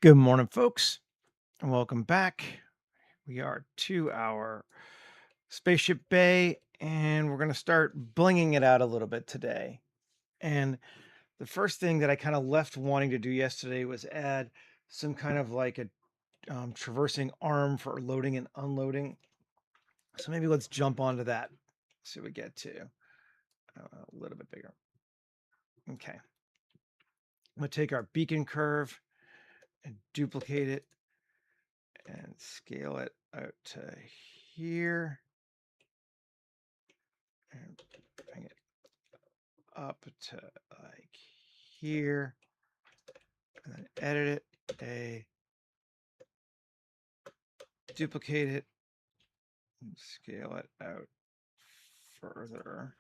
Good morning, folks, and welcome back. We are to our spaceship bay, and we're going to start blinging it out a little bit today. And the first thing that I kind of left wanting to do yesterday was add some kind of like a traversing arm for loading and unloading. So maybe let's jump onto that. So we get to a little bit bigger. Okay. I'm going to take our beacon curve and duplicate it and scale it out to here and bring it up to like here and then edit it, duplicate it, and scale it out further.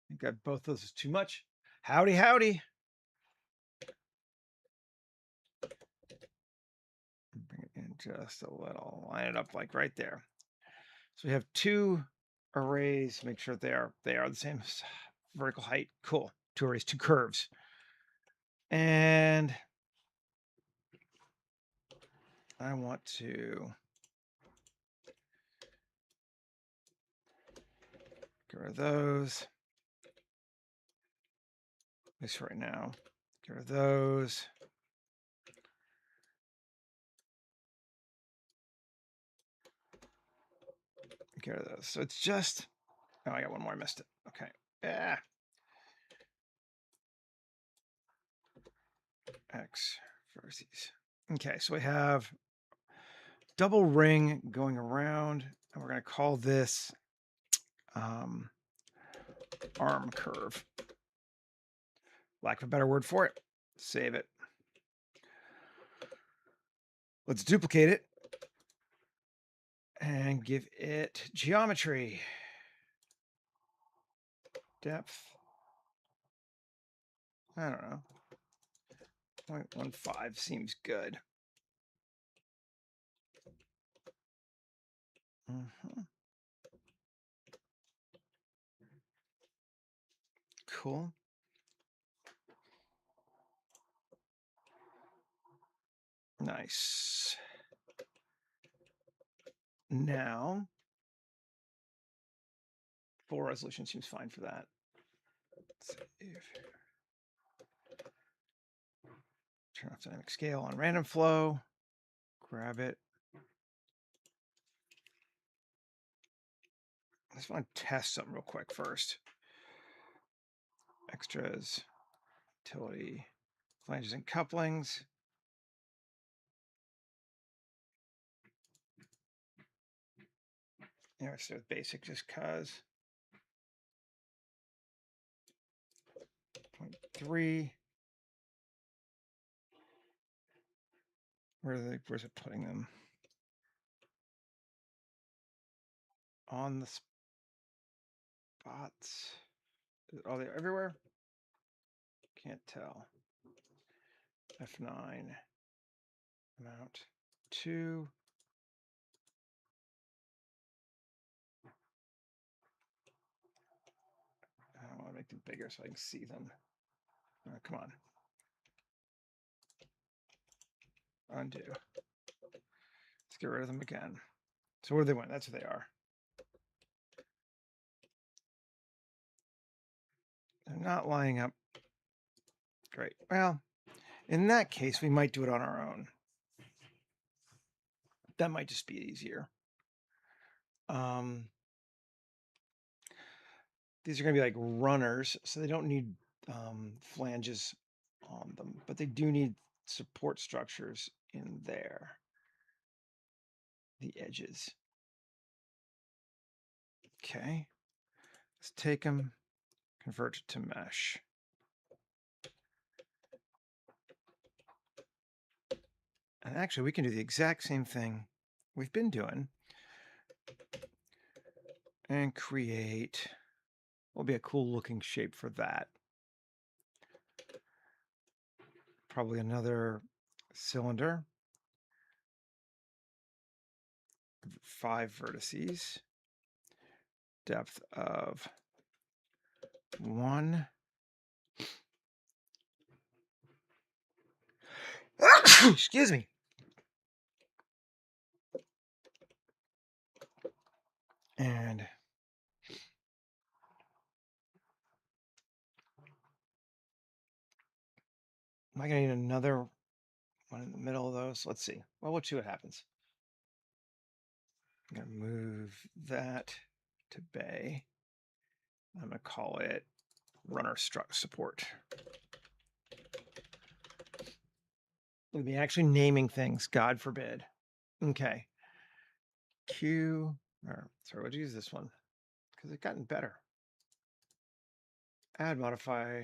I think that both those is too much. Howdy, howdy. Bring it in just a little, line it up like right there. So we have two arrays. Make sure they are the same vertical height. Cool. Two arrays, two curves. And I want to get rid of those. At least right now. Get rid of those. Get rid of those. So it's just, oh, I got one more. I missed it. Okay. Yeah. X vertices. Okay, so we have double ring going around, and we're going to call this arm curve. Lack of a better word for it. Save it. Let's duplicate it and give it geometry. Depth. I don't know. 0.15 seems good. Cool. Nice. Now, full resolution seems fine for that. Save. Turn off dynamic scale on random flow. Grab it. I just want to test something real quick first. Extras, utility, flanges and couplings. Yeah, let's start with basic just cause. 0.3. Where's it putting them? On the spots. Are they everywhere? Can't tell. F9. Amount 2. I want to make them bigger so I can see them. Come on. Undo. Let's get rid of them again. So where do they went? That's what they are. They're not lining up. Great. Well, in that case, we might do it on our own. That might just be easier. These are going to be like runners, so they don't need flanges on them, but they do need support structures in there, the edges. Okay, let's take them, convert it to mesh. And actually, we can do the exact same thing we've been doing and create what will be a cool looking shape for that. Probably another cylinder, 5 vertices, depth of 1. Excuse me. And am I going to need another one in the middle of those? Let's see. Well, we'll see what happens. I'm going to move that to bay. I'm going to call it runner struct support. We'll be actually naming things, God forbid. Okay. Q, or sorry, we'll use this one because it's gotten better. Add modify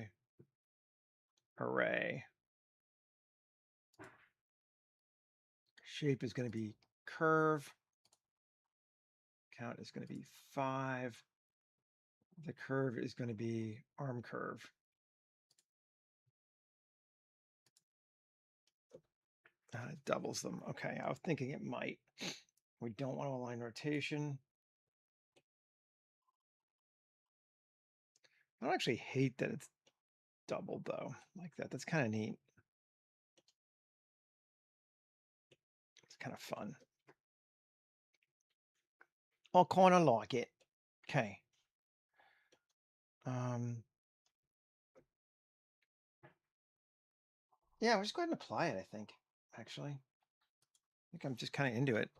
array. Shape is going to be curve. Count is going to be 5. The curve is going to be arm curve. It doubles them. Okay, I was thinking it might. We don't want to align rotation. I don't actually hate that it's doubled though, like that. That's kind of neat. It's kind of fun. I'll kind of like it. Okay. Yeah, we'll just go ahead and apply it, I think, actually. I think I'm just kind of into it.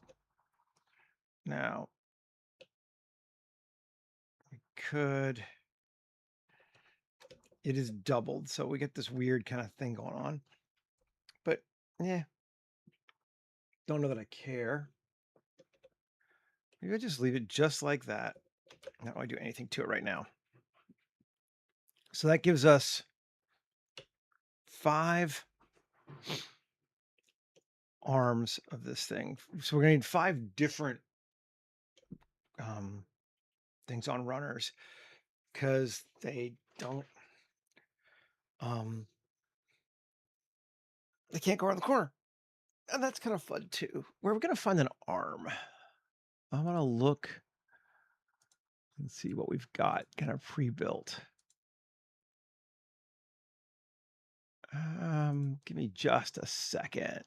Now, we could, it is doubled, so we get this weird kind of thing going on. But, yeah, don't know that I care. Maybe I just leave it just like that. Not want to do anything to it right now. So that gives us 5 arms of this thing. So we're going to need 5 different things on runners because they don't, they can't go around the corner. And that's kind of fun too. Where we're going to find an arm. I want to look and see what we've got kind of pre-built. Give me just a second.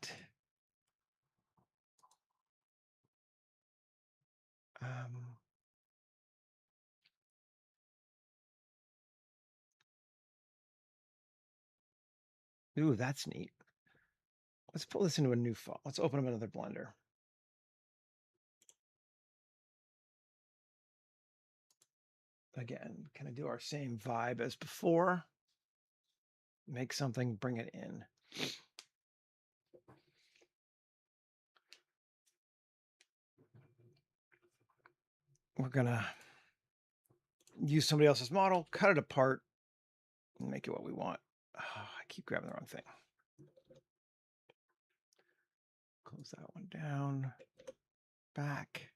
Ooh, that's neat. Let's pull this into a new file. Let's open up another Blender. Again, kind of do our same vibe as before. Make something, bring it in. We're gonna use somebody else's model, cut it apart, and make it what we want. Oh, I keep grabbing the wrong thing. Close that one down. Back.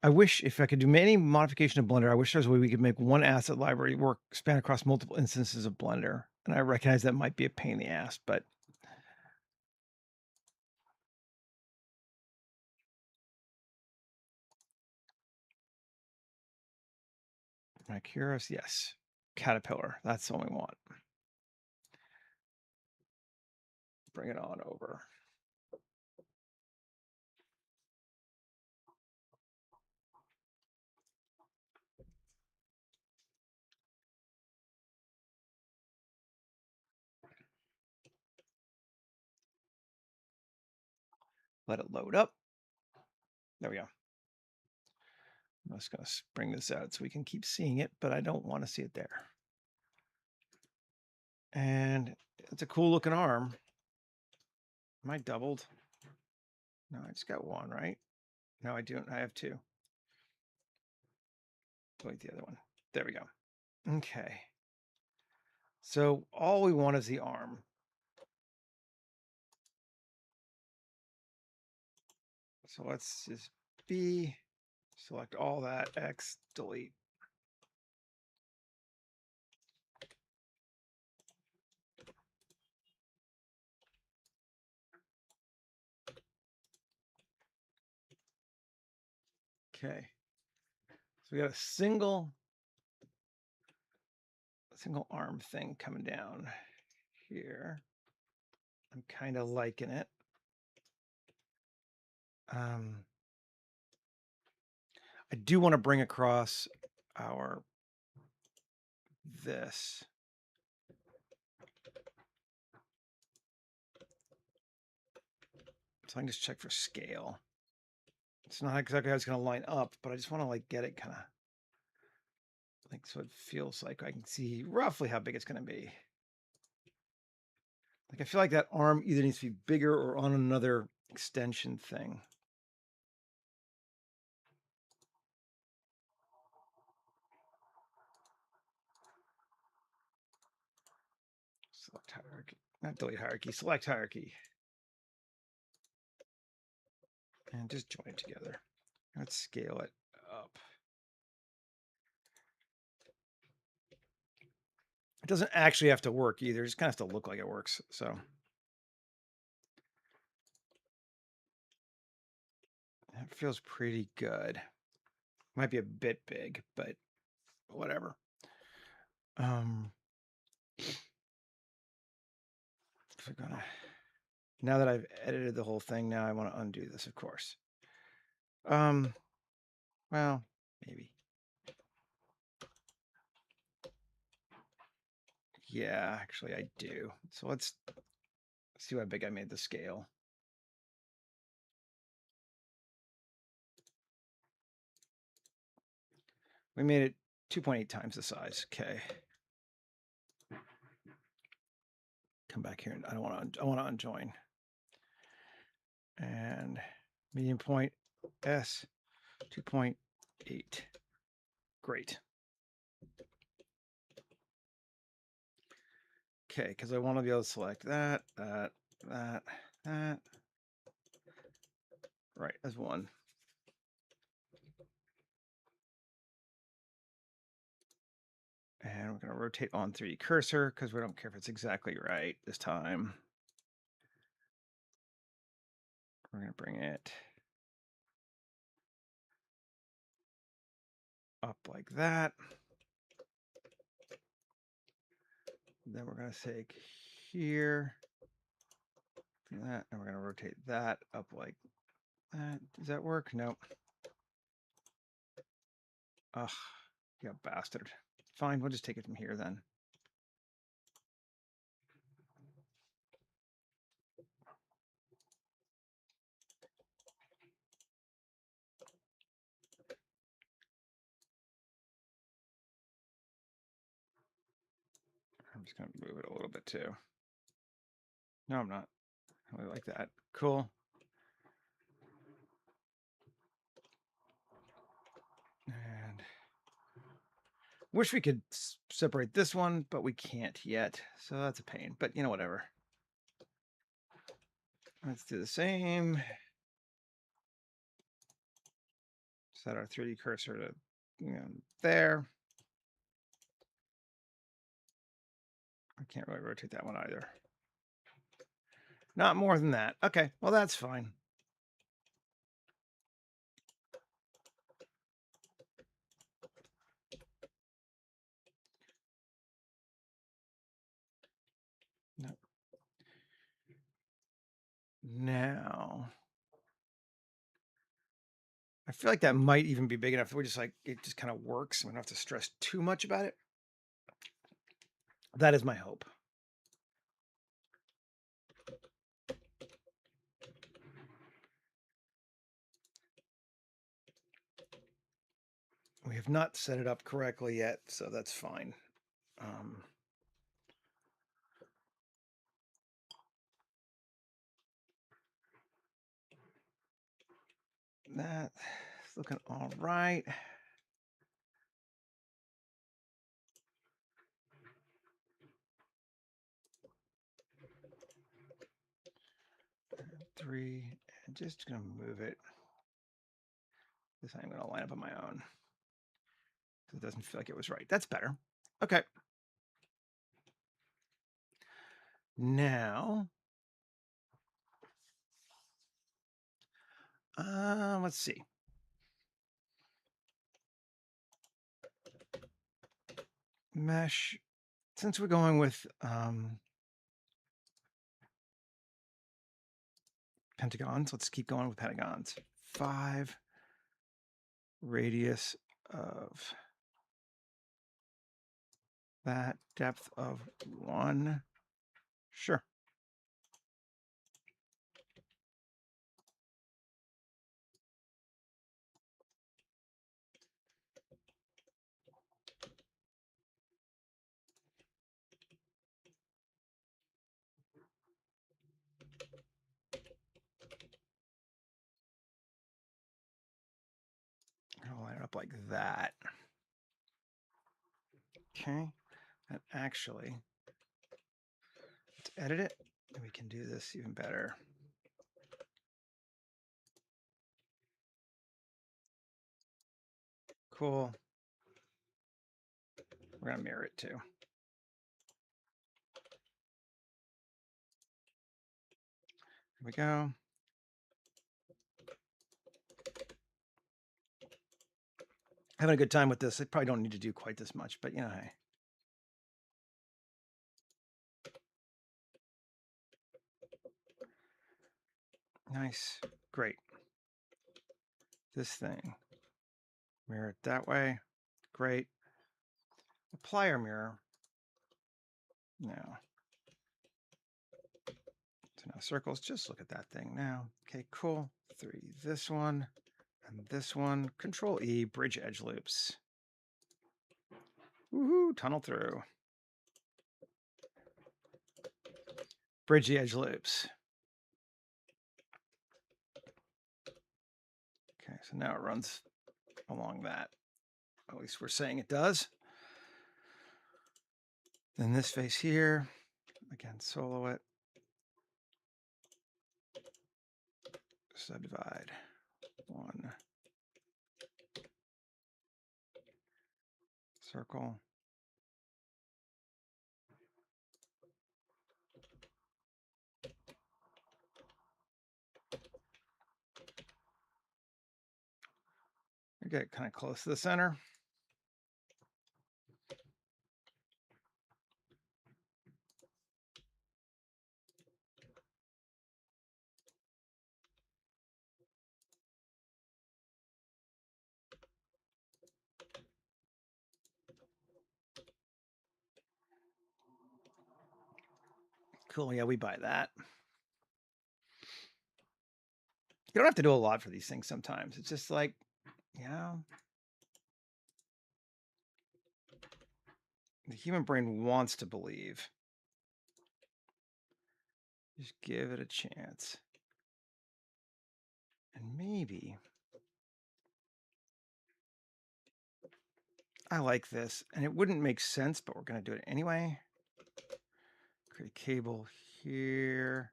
I wish if I could do any modification of Blender, I wish there was a way we could make one asset library work, span across multiple instances of Blender. And I recognize that might be a pain in the ass, but am I curious? Yes. Caterpillar. That's the one we want. Bring it on over. Let it load up. There we go. I'm just going to bring this out so we can keep seeing it, but I don't want to see it there. And it's a cool looking arm. Am I doubled? No, I just got one, right? No, I don't. I have 2. Delete the other one. There we go. Okay. So all we want is the arm. So let's just B, select all that, X, delete. Okay. So we got a single single arm thing coming down here. I'm kind of liking it. I do want to bring across our this. So I can just check for scale. It's not exactly how it's going to line up, but I just want to like get it kind of like so it feels like I can see roughly how big it's going to be. Like I feel like that arm either needs to be bigger or on another extension thing. Select hierarchy, not delete hierarchy, select hierarchy. And just join it together. Let's scale it up. It doesn't actually have to work either. It just kind of has to look like it works. So that feels pretty good. Might be a bit big, but whatever. If we're gonna, now that I've edited the whole thing, now I want to undo this, of course. Well, maybe. Yeah, actually I do. So let's see how big I made the scale. We made it 2.8 times the size. Okay. Come back here and I want to unjoin. And median point S 2.8. Great. Okay, because I want to be able to select that. Right, as one. And we're going to rotate on 3D cursor because we don't care if it's exactly right this time. We're going to bring it up like that. Then we're going to take here, do that, and we're going to rotate that up like that. Does that work? Nope. Ugh, you bastard. Fine, we'll just take it from here then. I'm just going to move it a little bit too. No, I'm not. I really like that. Cool. And wish we could separate this one, but we can't yet. So that's a pain, but you know, whatever. Let's do the same. Set our 3D cursor to, there. I can't really rotate that one either. Not more than that. Okay, well, that's fine. No. Now, I feel like that might even be big enough. We're just like, it just kind of works. We don't have to stress too much about it. That is my hope. We have not set it up correctly yet, so that's fine. That's looking all right. Three, and just gonna move it. This I'm gonna line up on my own. It doesn't feel like it was right. That's better. Okay. Now, let's see. Mesh since we're going with pentagons, let's keep going with pentagons. 5 radius of that, depth of 1. Sure. I'll line it up like that. Okay. And actually, let's edit it, and we can do this even better. Cool. We're going to mirror it too. Here we go. Having a good time with this. I probably don't need to do quite this much, but you know, hey. Nice. Great. This thing. Mirror it that way. Great. Apply our mirror. Now. So now circles, just look at that thing now. Okay, cool. 3, this one, and this one. Control E, bridge edge loops. Woohoo, tunnel through. Bridge the edge loops. Okay, so now it runs along that. At least we're saying it does. Then this face here, again, solo it. Subdivide 1. Circle. We get kind of close to the center. Cool, yeah, we buy that. You don't have to do a lot for these things sometimes. It's just like, yeah. The human brain wants to believe. Just give it a chance. And maybe I like this, and it wouldn't make sense, but we're going to do it anyway. Create a cable here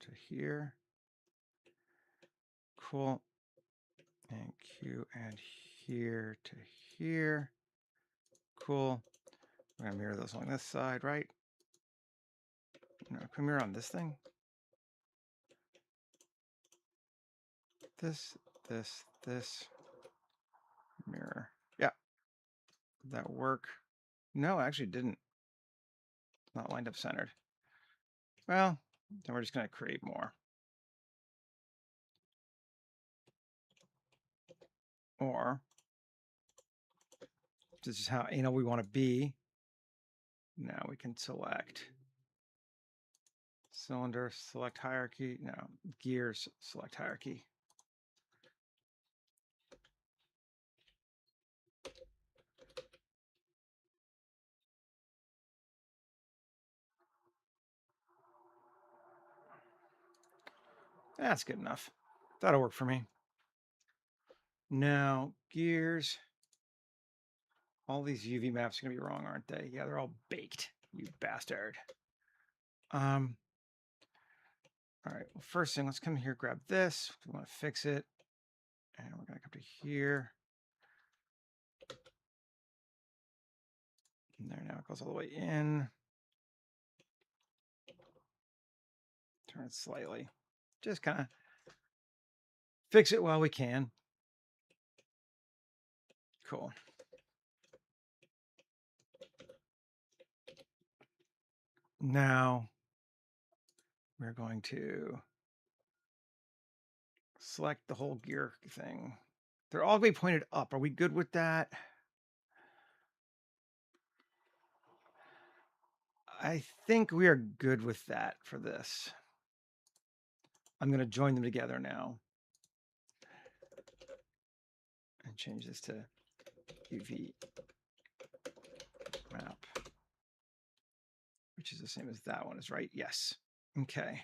to here. Cool. And Q and here to here. Cool. We're going to mirror those along this side, right? No, can we mirror on this thing? This, mirror. Yeah. Did that work? No, actually it didn't. Not lined up centered. Well, then we're just going to create more. Or this is how anal we want to be. Now we can select cylinder, select hierarchy. No, gears, select hierarchy. That's good enough. That'll work for me. Now, gears. All these UV maps are going to be wrong, aren't they? Yeah, they're all baked, you bastard. All right, well, first thing, let's come here, grab this. We want to fix it. And we're going to come to here. And there, now it goes all the way in. Turn it slightly. Just kind of fix it while we can. Cool. Now we're going to select the whole gear thing. They're all going to be pointed up. Are we good with that? I think we are good with that for this. I'm going to join them together now and change this to UV map, which is the same as that one is, right? Yes. Okay.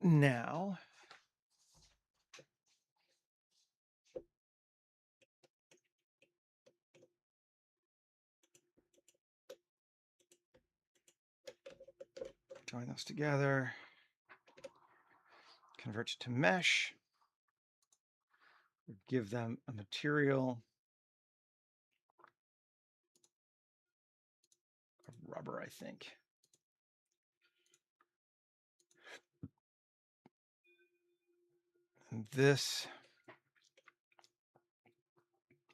Now, join those together, convert to mesh, give them a material of rubber, I think. And this,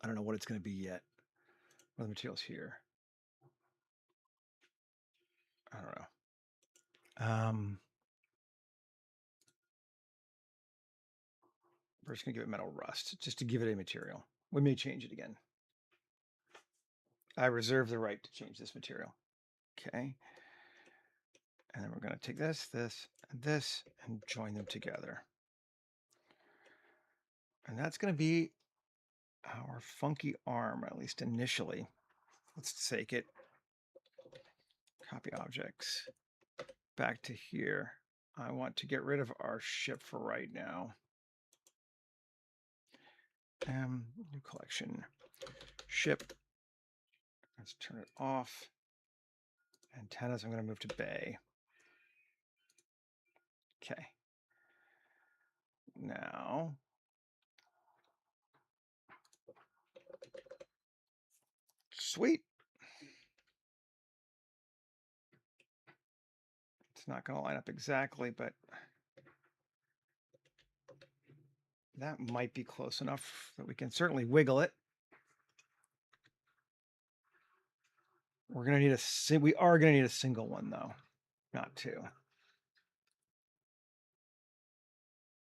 I don't know what it's going to be yet. What are the materials here? I don't know. We're just going to give it metal rust, just to give it a material. We may change it again. I reserve the right to change this material. Okay. And then we're going to take this, this, and this, and join them together. And that's going to be our funky arm, at least initially. Let's take it. Copy objects. Back to here. I want to get rid of our ship for right now. New collection. Ship. Let's turn it off. Antennas, I'm going to move to bay. Okay. Now, sweet. It's not going to line up exactly, but that might be close enough that we can certainly wiggle it. We're going to need we are going to need a single one though, not two.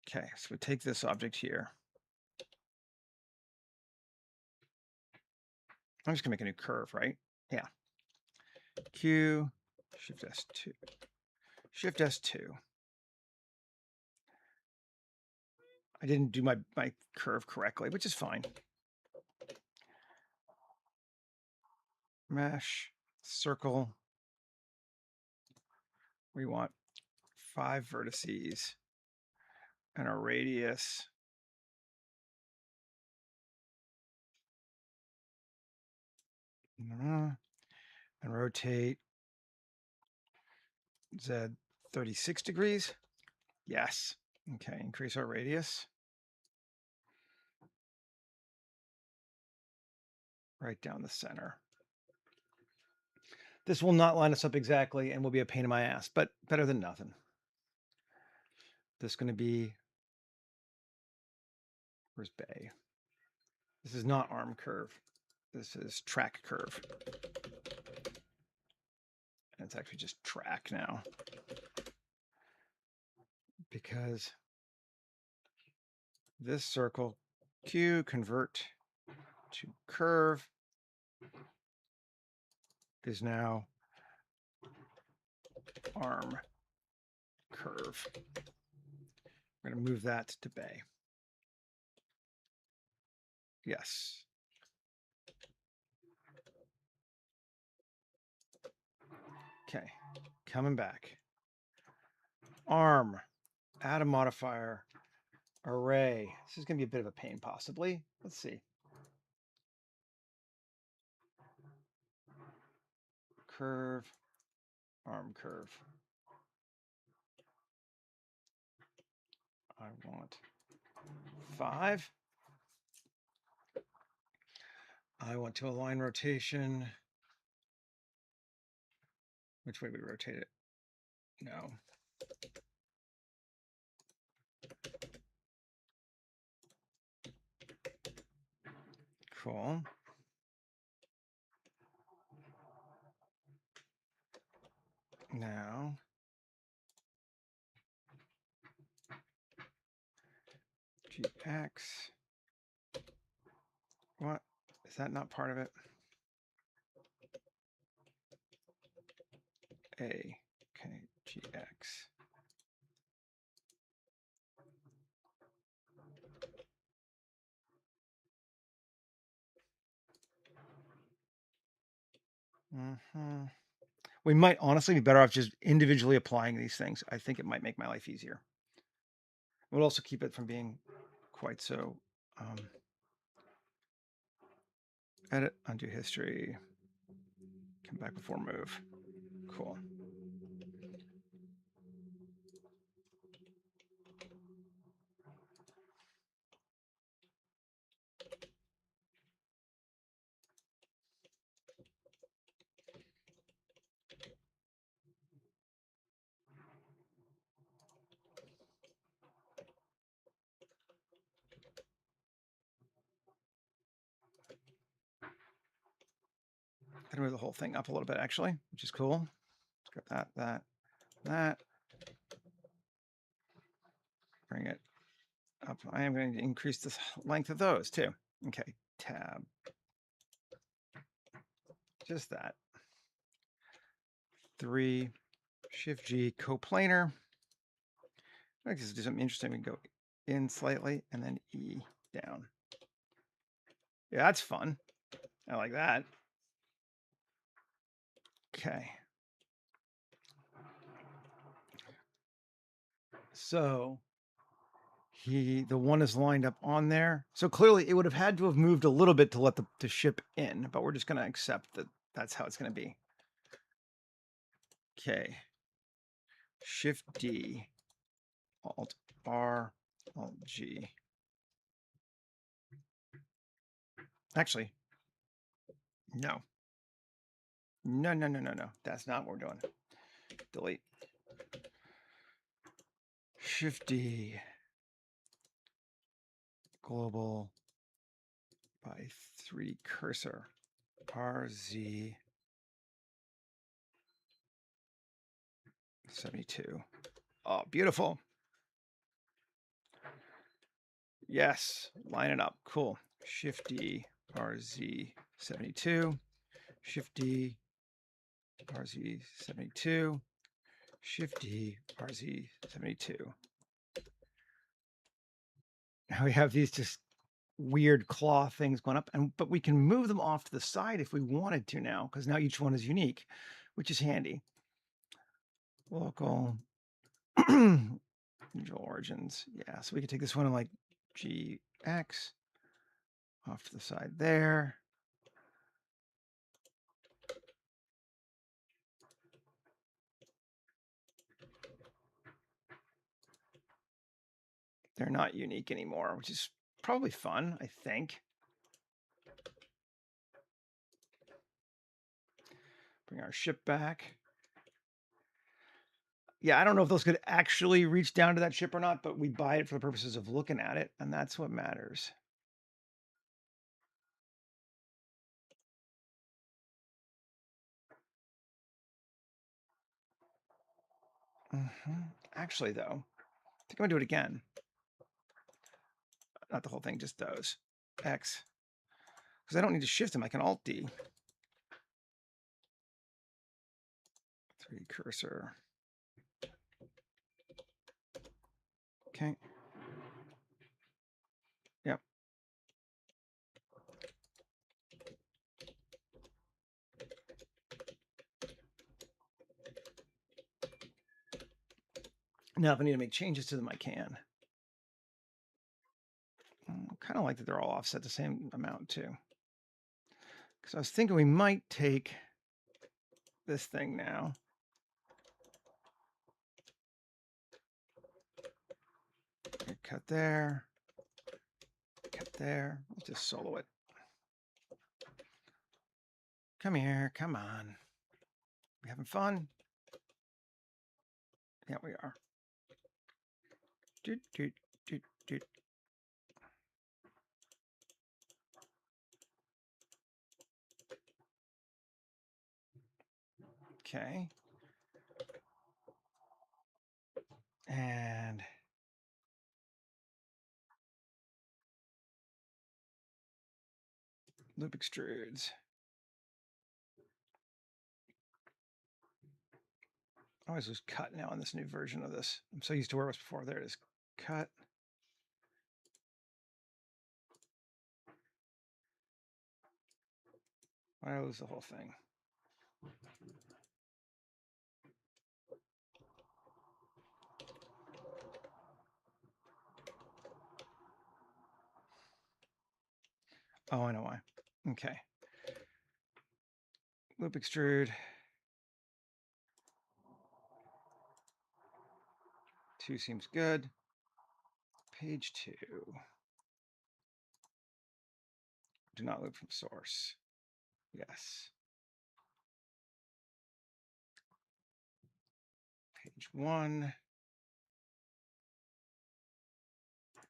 Okay, so we take this object here. I'm just gonna make a new curve, right? Yeah. Q, Shift S2, Shift S2. I didn't do my curve correctly, which is fine. Mesh, circle. We want 5 vertices and a radius. And rotate Z 36 degrees. Yes. Okay, increase our radius. Right down the center. This will not line us up exactly and will be a pain in my ass, but better than nothing. This is going to be, where's bay? This is not arm curve. This is track curve. And it's actually just track now. Because this circle, Q, convert to curve, is now arm curve. We're going to move that to bay. Yes. Okay, coming back. Arm, add a modifier, array. This is going to be a bit of a pain, possibly. Let's see. Curve, arm curve. I want 5. I want to align rotation. Which way we rotate it? No. Cool. Now, GX. What? Is that not part of it? A. Okay, GX. We might honestly be better off just individually applying these things. I think it might make my life easier. It would also keep it from being quite so. Edit, undo history, come back before move. Cool. Gonna move the whole thing up a little bit, actually, which is cool. Let's get that. Bring it up. I am going to increase the length of those too. Okay, tab. Just that. 3, Shift G, coplanar. I guess do something interesting. We can go in slightly and then E down. Yeah, that's fun. I like that. Okay. So the one is lined up on there. So clearly it would have had to have moved a little bit to let the ship in, but we're just going to accept that that's how it's going to be. Okay. Shift D, Alt R, Alt G. Actually, no. No. That's not what we're doing. Delete. Shift D, global by 3 cursor, RZ 72. Oh, beautiful. Yes, line it up. Cool. Shift D, RZ 72. Shift D, RZ 72. Shift D, RZ 72. Now we have these just weird claw things going up, but we can move them off to the side if we wanted to now, because now each one is unique, which is handy. Local usual origins. Yeah, so we could take this one and like GX off to the side there. They're not unique anymore, which is probably fun, I think. Bring our ship back. Yeah, I don't know if those could actually reach down to that ship or not, but we buy it for the purposes of looking at it, and that's what matters. Actually, though, I think I'm going to do it again. Not the whole thing, just those. X. Because I don't need to shift them. I can Alt-D. 3 cursor. Okay. Yep. Now, if I need to make changes to them, I can. Kind of like that they're all offset the same amount, too. Because I was thinking we might take this thing now. Cut there. Cut there. Let's just solo it. Come here. Come on. We having fun? Yeah, we are. Doot, doot, doot, doot. Okay. And loop extrudes. I always lose cut now on this new version of this. I'm so used to where it was before. There it is. Cut. Why did I lose the whole thing? Oh, I know why. Okay. Loop extrude. 2 seems good. Page 2. Do not loop from source. Yes. Page 1.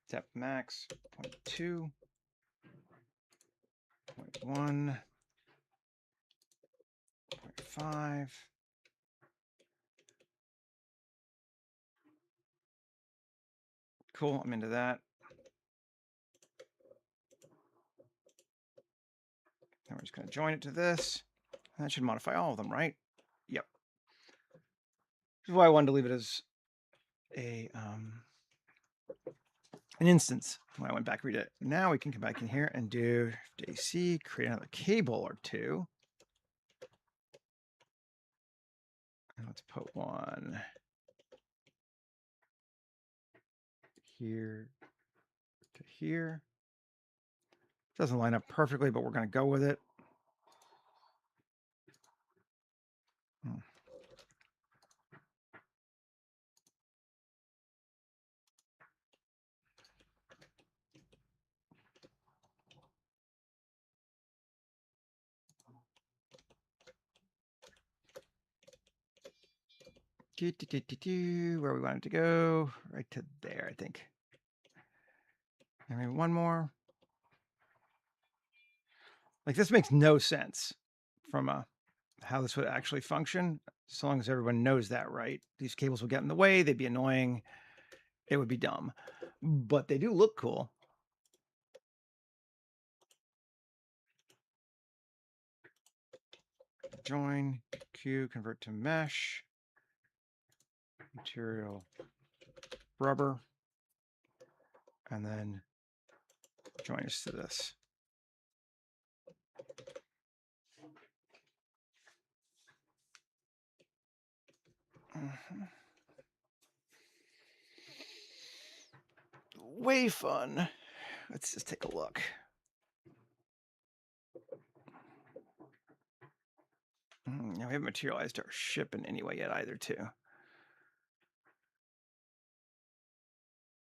Depth max 0.2. 0.1. 0.5. Cool, I'm into that. Now we're just going to join it to this. That should modify all of them, right? Yep. This is why I wanted to leave it as an instance when I went back read it. Now we can come back in here and do AC, create another cable or 2. And let's put one here to here. Doesn't line up perfectly, but we're going to go with it. Where we want it to go, right to there, I think. And maybe one more. Like this makes no sense from how this would actually function. So long as everyone knows that, right? These cables will get in the way. They'd be annoying. It would be dumb, but they do look cool. Join, Q, convert to mesh, material, rubber, and then join us to this. Way fun. Let's just take a look. Now we haven't materialized our ship in any way yet either, too.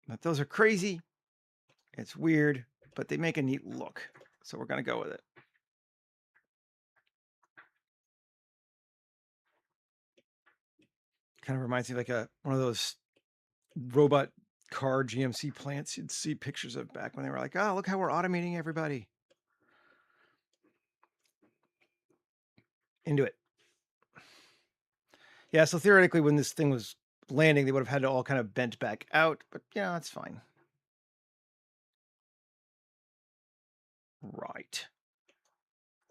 But those are crazy. It's weird, but they make a neat look. So we're going to go with it. Kind of reminds me of like one of those robot car GMC plants you'd see pictures of back when they were like, oh, look how we're automating everybody. Into it. Yeah, so theoretically, when this thing was landing, they would have had it all kind of bent back out, but yeah, that's fine. Right.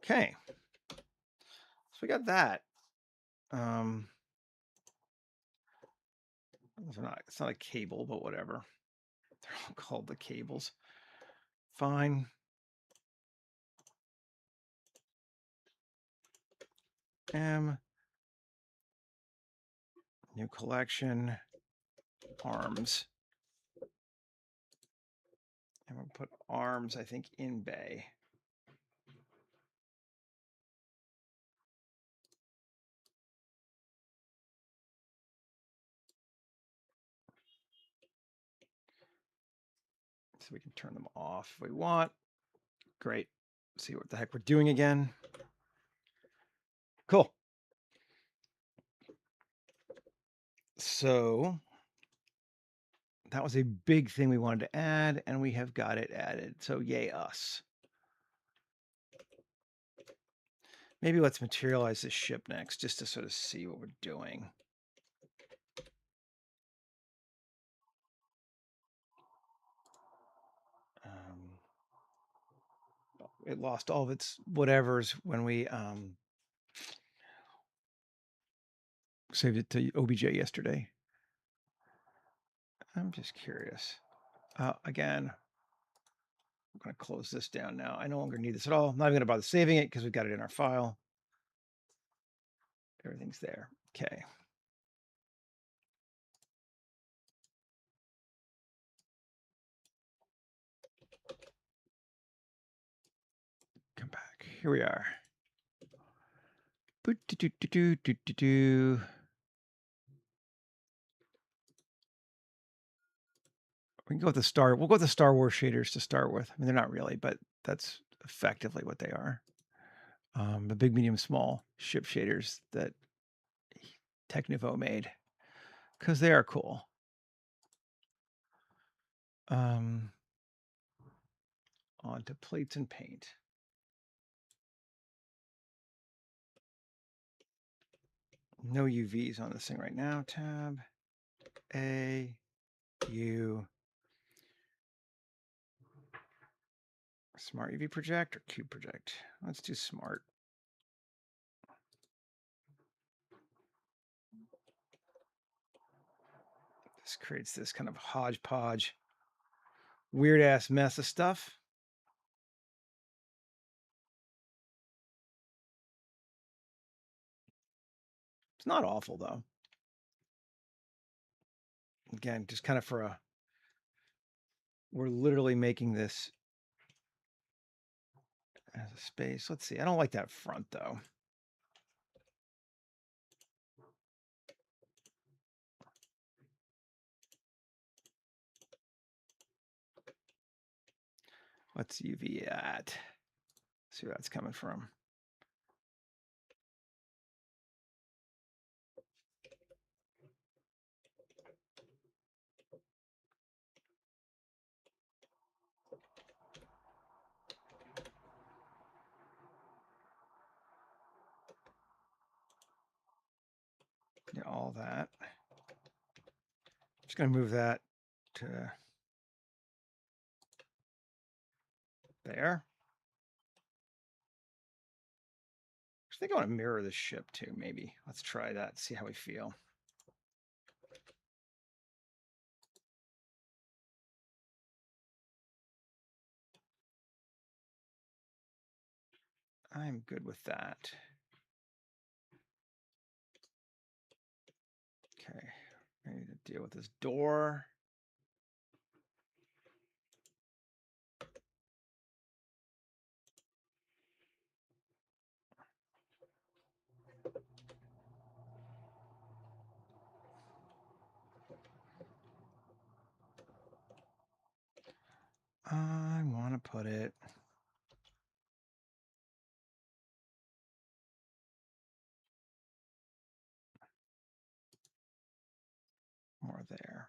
Okay. So we got that. It's not a cable, but whatever. They're all called the cables. Fine. M. New collection. Arms. And we'll put arms, I think, in bay. So we can turn them off if we want. Great. See what the heck we're doing again. Cool. So that was a big thing we wanted to add, and we have got it added. So yay us. Maybe let's materialize this ship next, just to sort of see what we're doing. it lost all of its whatevers when we saved it to OBJ yesterday. I'm just curious. Again, I'm going to close this down now. I no longer need this at all. I'm not even going to bother saving it because we've got it in our file. Everything's there. Okay. Come back. Here we are. We can go with the Star. We'll go with the Star Wars shaders to start with. I mean, they're not really, but that's effectively what they are. The big, medium, small ship shaders that Technivo made, because they are cool. Onto plates and paint. No UVs on this thing right now. Tab A U. Smart UV project or cube project? Let's do smart. This creates this kind of hodgepodge, weird ass mess of stuff. It's not awful though. Again, just kind of for a, we're literally making this as a space. Let's see. I don't like that front though. What's UV at? See where that's coming from. Yeah, all that. Just going to move that to there. I think I want to mirror this ship too, maybe. Let's try that, see how we feel. I'm good with that. Okay, I need to deal with this door. I want to put it more there.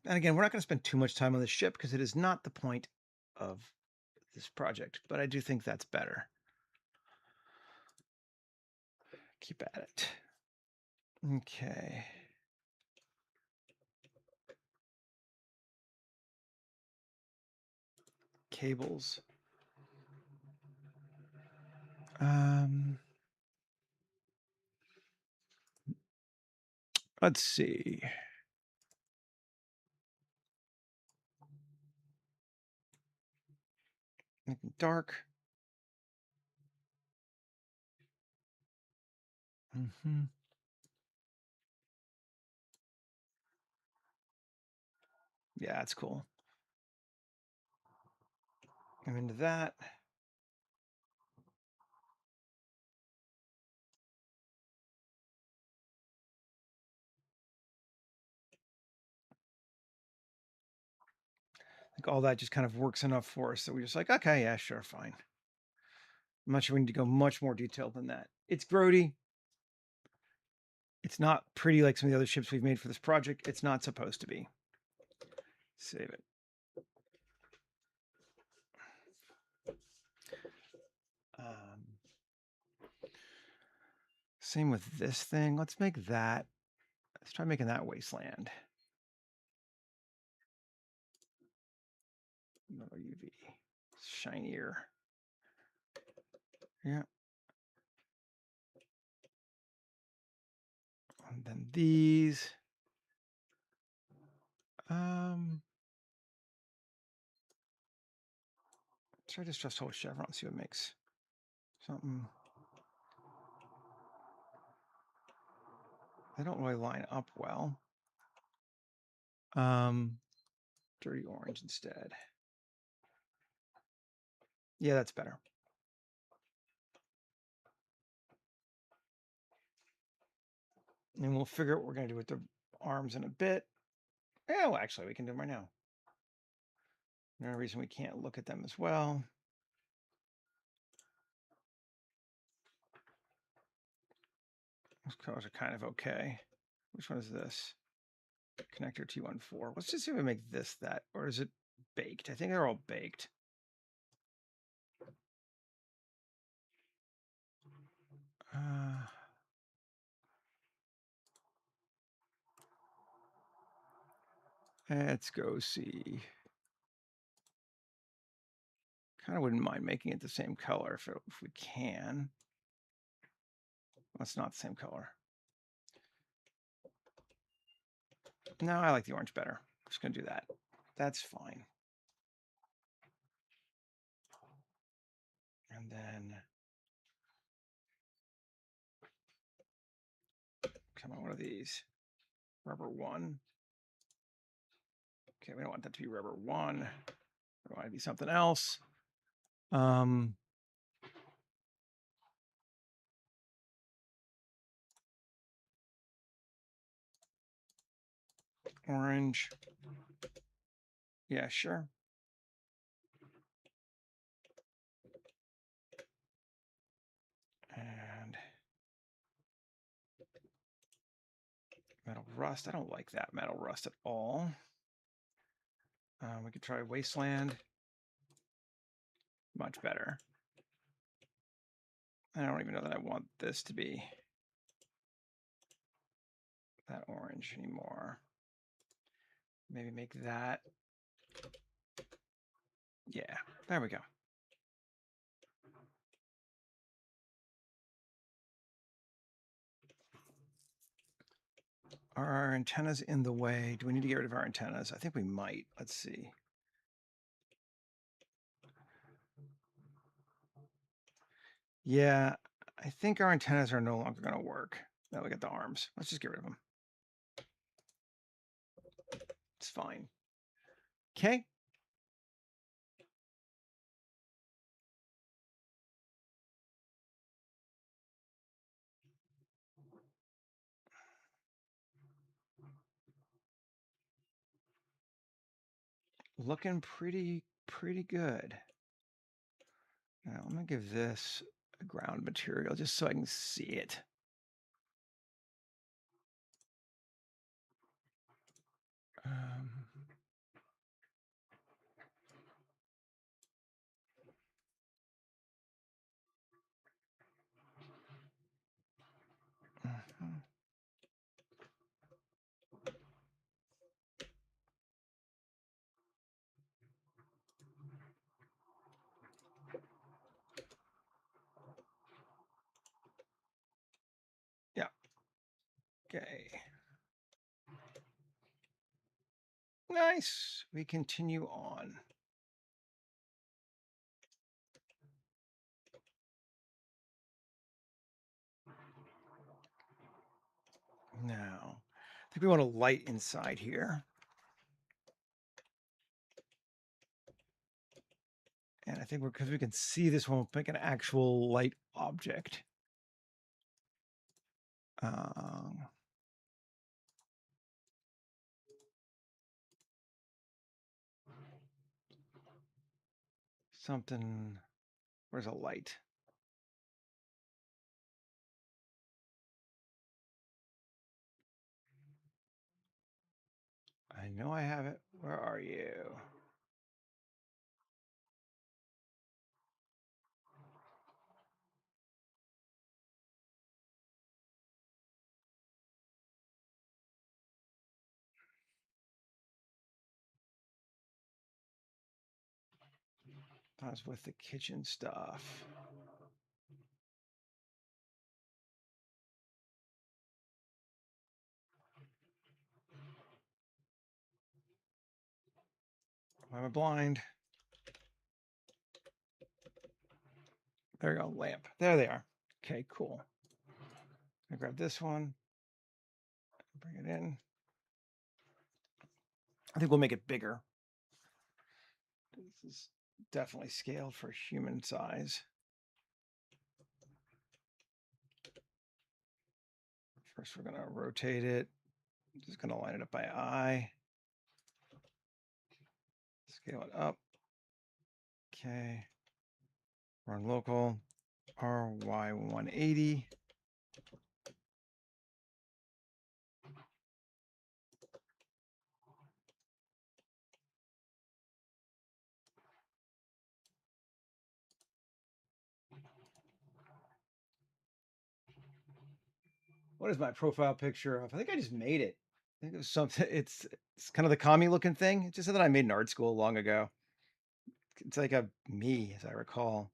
And again, we're not going to spend too much time on this ship because it is not the point of this project, but I do think that's better. Keep at it. Okay. Cables. Let's see. Make them dark. Yeah, that's cool. I'm into that. I think all that just kind of works enough for us that we're just like, okay, yeah, sure, fine. I'm not sure we need to go much more detailed than that. It's grody. It's not pretty like some of the other ships we've made for this project. It's not supposed to be. Save it. Same with this thing. Let's make that. Let's try making that wasteland. Metal UV. Shinier. Yeah. And then these. Try this just whole chevron, see what makes something. They don't really line up well. Dirty orange instead. Yeah, that's better. And we'll figure out what we're going to do with the arms in a bit. Yeah, well, actually, we can do them right now. No reason we can't look at them as well. Those colors are kind of okay. Which one is this? Connector T14. Let's just see if we make this that, or is it baked? I think they're all baked. Let's go see. Kind of wouldn't mind making it the same color if we can. Well, it's not the same color. No, I like the orange better. I'm just going to do that. That's fine. And then come on, one of these. Rubber 1. Okay, we don't want that to be rubber 1. We want it to be something else. Orange. Yeah, sure. And metal rust. I don't like that metal rust at all. We could try wasteland. Much better. I don't even know that I want this to be that orange anymore. Maybe make that. Yeah, there we go. Are our antennas in the way? Do we need to get rid of our antennas? I think we might. Let's see. Yeah, I think our antennas are no longer going to work. Now we got the arms. Let's just get rid of them. It's fine. Okay. Looking pretty good. Now I'm going to give this a ground material just so I can see it. Yeah. Okay. Nice. We continue on. Now, I think we want a light inside here. And I think because we can see this one, we'll make an actual light object. Something, where's a light? I know I have it. Where are you? I was with the kitchen stuff. Why am I blind? There we go, lamp. There they are. Okay, cool. I grab this one, bring it in. I think we'll make it bigger. This is definitely scaled for human size. First, we're going to rotate it. Just going to line it up by eye. Scale it up. Okay. Run local. RY180. What is my profile picture of? I think I just made it. I think it was something. It's kind of the commie looking thing. It's just that I made in art school long ago. It's like a me, as I recall.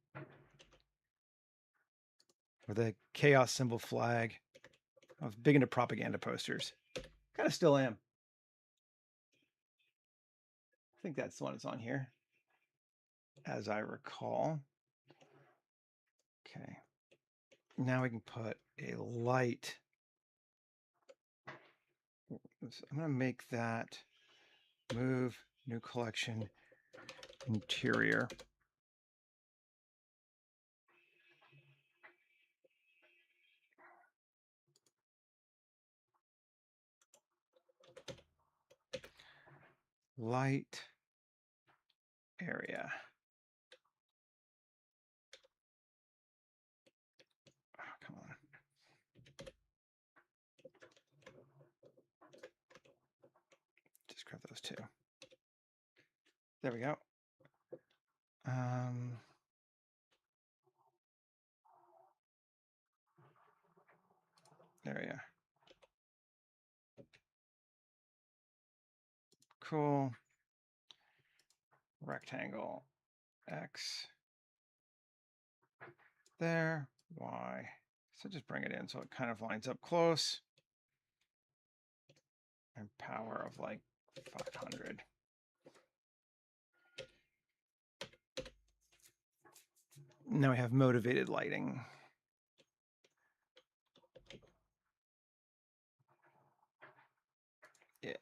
Or the chaos symbol flag. I was big into propaganda posters. Kind of still am. I think that's the one that's on here, as I recall. Okay. Now we can put a light. I'm going to make that move, new collection, interior. Light area. Oh, come on. Just grab those two. There we go. There we are. Cool. Rectangle. X. There. Y. So just bring it in so it kind of lines up close. And power of like 500. Now we have motivated lighting. Yeah.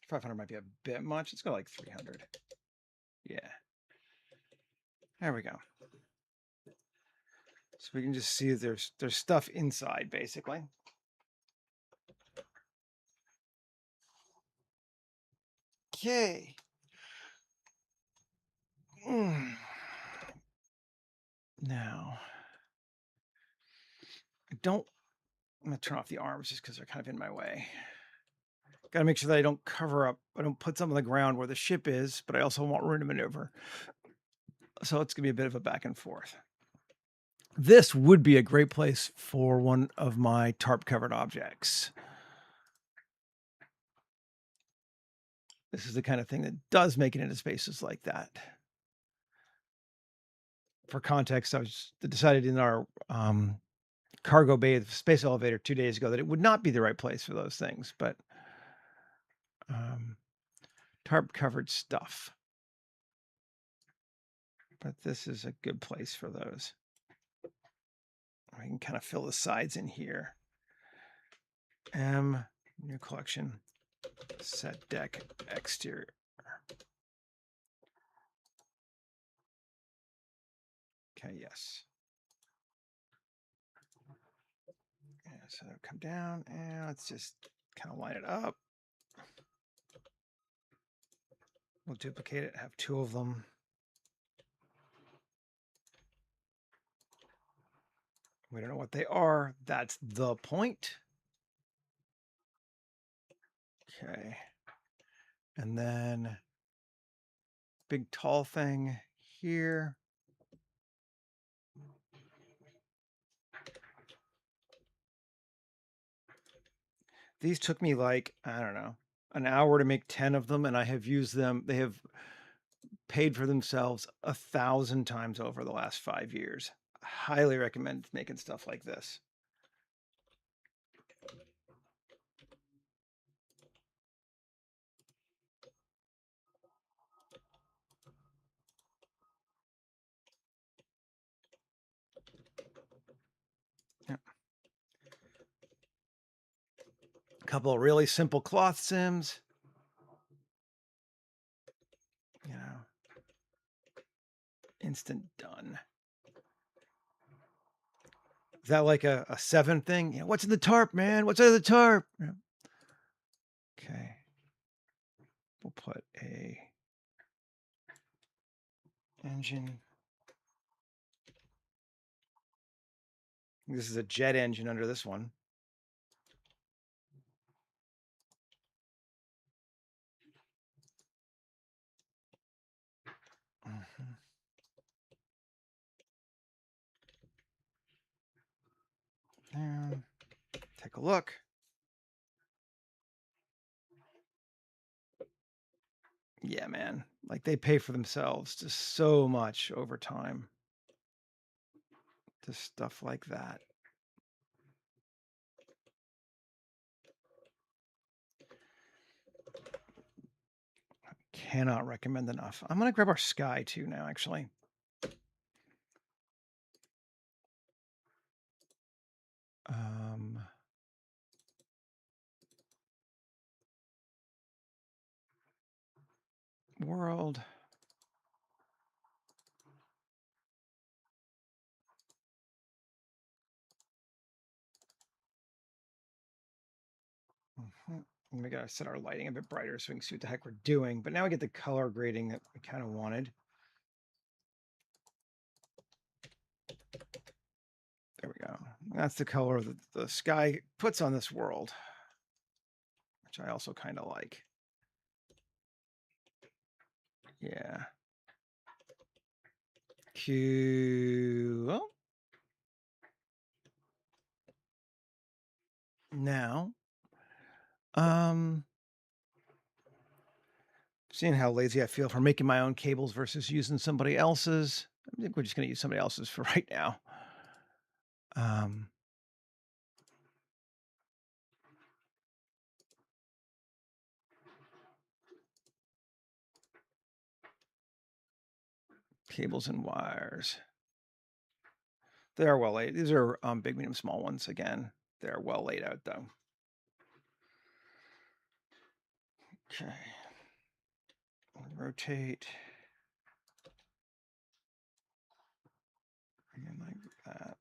500 might be a bit much. Let's go like 300. Yeah. There we go. So we can just see there's stuff inside, basically. Okay. Now, I'm going to turn off the arms just because they're kind of in my way. Got to make sure that I don't cover up, I don't put some on the ground where the ship is, but I also want room to maneuver. So it's going to be a bit of a back and forth. This would be a great place for one of my tarp covered objects. This is the kind of thing that does make it into spaces like that. For context, I decided in our cargo bay, the space elevator 2 days ago, that it would not be the right place for those things, but tarp covered stuff. But this is a good place for those. I can kind of fill the sides in here. New collection, set deck exterior. Okay, yes. And so come down and let's just kind of line it up. We'll duplicate it, have two of them. We don't know what they are. That's the point. Okay. And then big tall thing here. These took me like, I don't know, an hour to make 10 of them, and I have used them. They have paid for themselves 1,000 times over the last 5 years. Highly recommend making stuff like this. Yeah. A couple of really simple cloth sims. You know, instant done. Is that like a 7 thing? You know, what's in the tarp, man? What's in the tarp? Yeah. Okay. We'll put a engine. This is a jet engine under this one. Mhm. And take a look. Yeah, man. Like they pay for themselves just so much over time. Just stuff like that. Cannot recommend enough. I'm gonna grab our sky too now, actually. Um, world. Mhm. We gotta set our lighting a bit brighter so we can see what the heck we're doing. But now we get the color grading that we kind of wanted. There we go. That's the color that the sky puts on this world, which I also kind of like. Yeah. Cool. Now, um, seeing how lazy I feel for making my own cables versus using somebody else's, I think we're just going to use somebody else's for right now. Um, cables and wires. They are well laid. These are big, medium, small ones. Again, they're well laid out though. Okay. Rotate. Again, like that.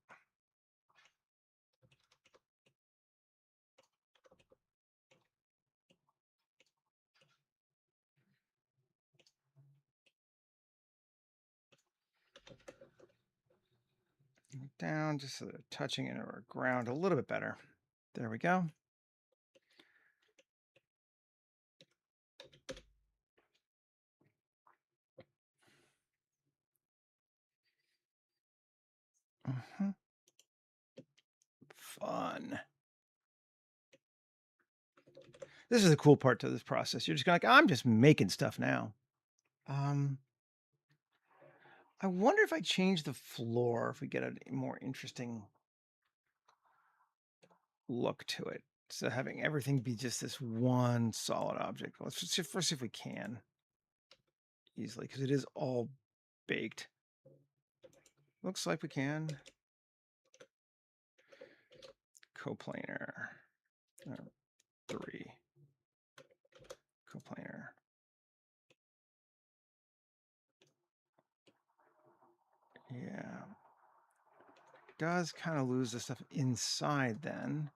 Down, just so they're touching into our ground a little bit better. There we go. Fun. This is the cool part to this process. You're just like, I'm just making stuff now. I wonder if I change the floor, if we get a more interesting look to it. So having everything be just this one solid object. Let's just first see if we can easily, because it is all baked. Looks like we can. Coplanar. 3. Coplanar. Yeah. Does kind of lose the stuff inside then.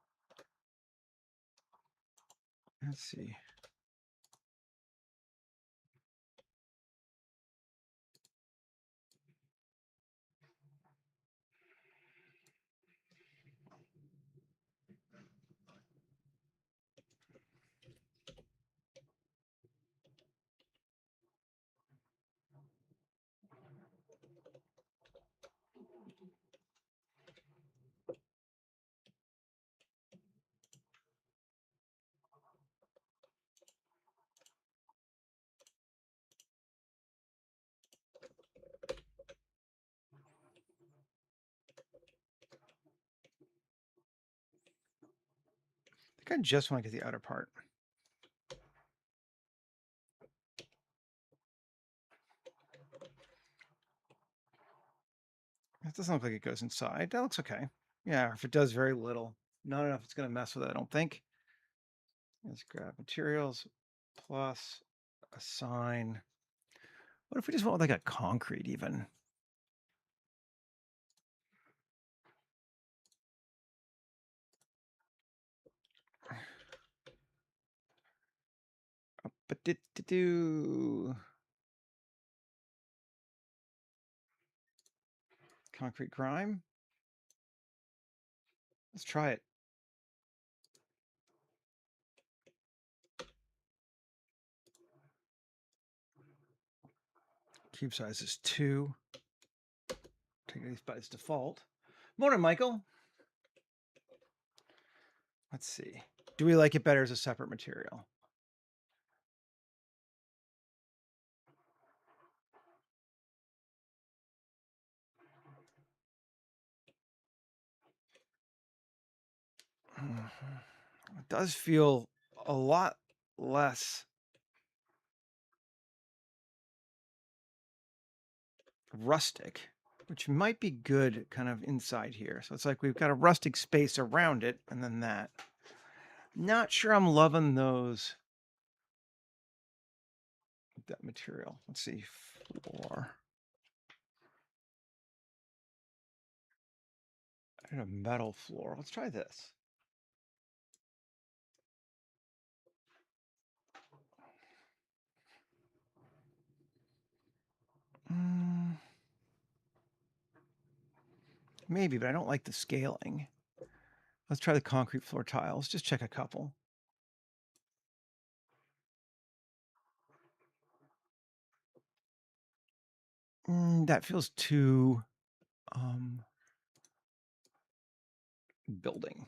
Let's see. I just want to get the outer part. That doesn't look like it goes inside. That looks okay. Yeah, if it does very little. Not enough it's going to mess with it, I don't think. Let's grab materials plus assign. What if we just went with like a concrete even? But do concrete grime. Let's try it. Cube size is 2. Take these by its default. Morning, Michael. Let's see. Do we like it better as a separate material? It does feel a lot less rustic, which might be good kind of inside here. So it's like we've got a rustic space around it and then that. Not sure I'm loving those. That material. Let's see. Floor. I need a metal floor. Let's try this. Maybe, but I don't like the scaling. Let's try the concrete floor tiles. Just check a couple. That feels too building.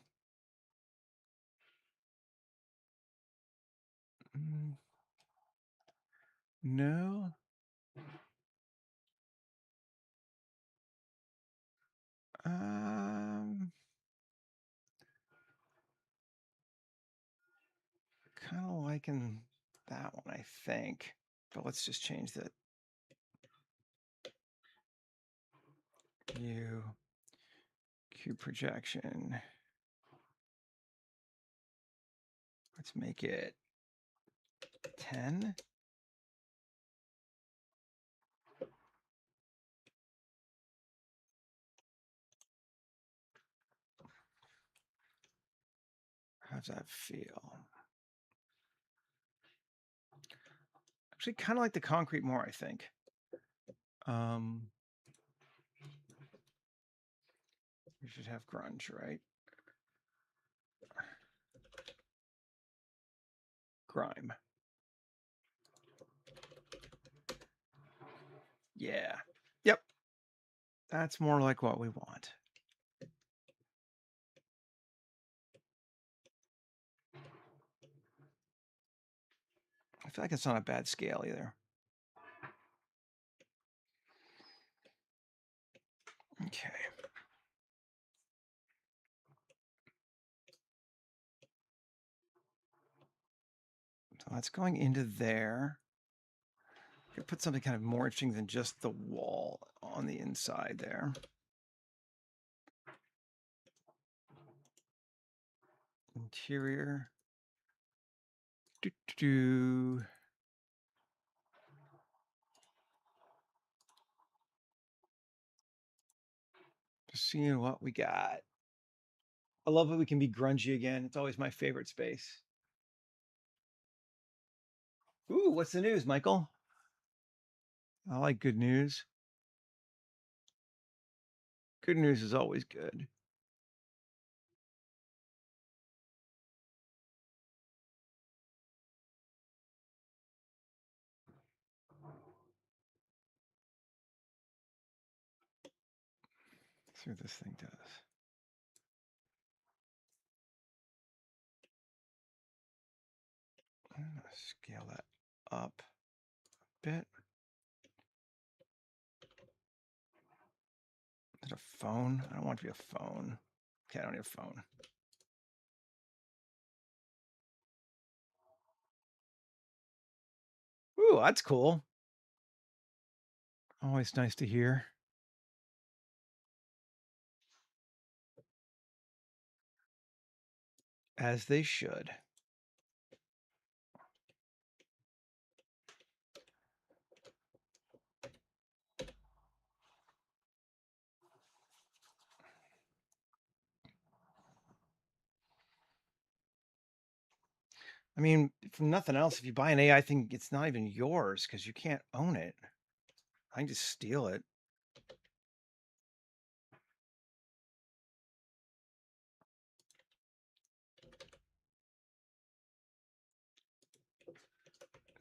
No. Kind of liking that one, I think. But let's just change that. View, cube projection. Let's make it 10. How's that feel? Actually, kind of like the concrete more, I think. We should have grunge, right? Grime. Yeah. Yep. That's more like what we want. I feel like it's not a bad scale either. Okay. So that's going into there. Could put something kind of more interesting than just the wall on the inside there. Interior. Just seeing what we got. I love that we can be grungy again. It's always my favorite space. Ooh, what's the news, Michael? I like good news. Good news is always good. Let's see what this thing does. I'm going to scale that up a bit. Is it a phone? I don't want it to be a phone. Okay, I don't need a phone. Oh, that's cool. Always nice to hear. As they should. I mean, if nothing else, if you buy an AI thing, it's not even yours because you can't own it. I can just steal it.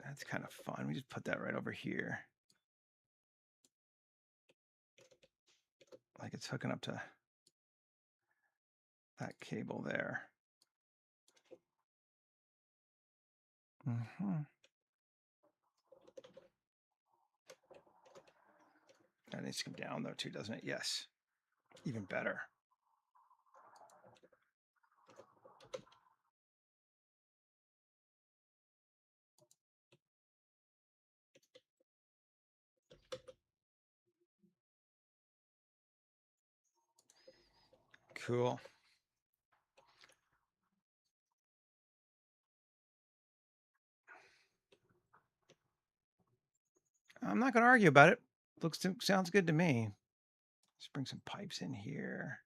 That's kind of fun. We just put that right over here. Like it's hooking up to that cable there. Mm-hmm. That needs to come down though too, doesn't it? Yes. Even better. Cool. I'm not going to argue about it. Sounds good to me. Let's bring some pipes in here.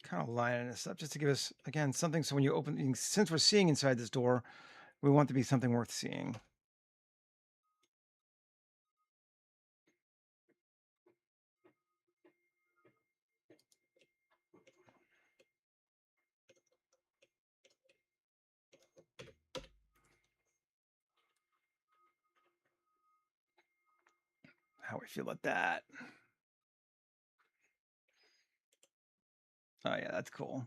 Kind of lining this up just to give us, again, something. So when you open, since we're seeing inside this door, we want to be something worth seeing. How we feel about that? Oh yeah, that's cool.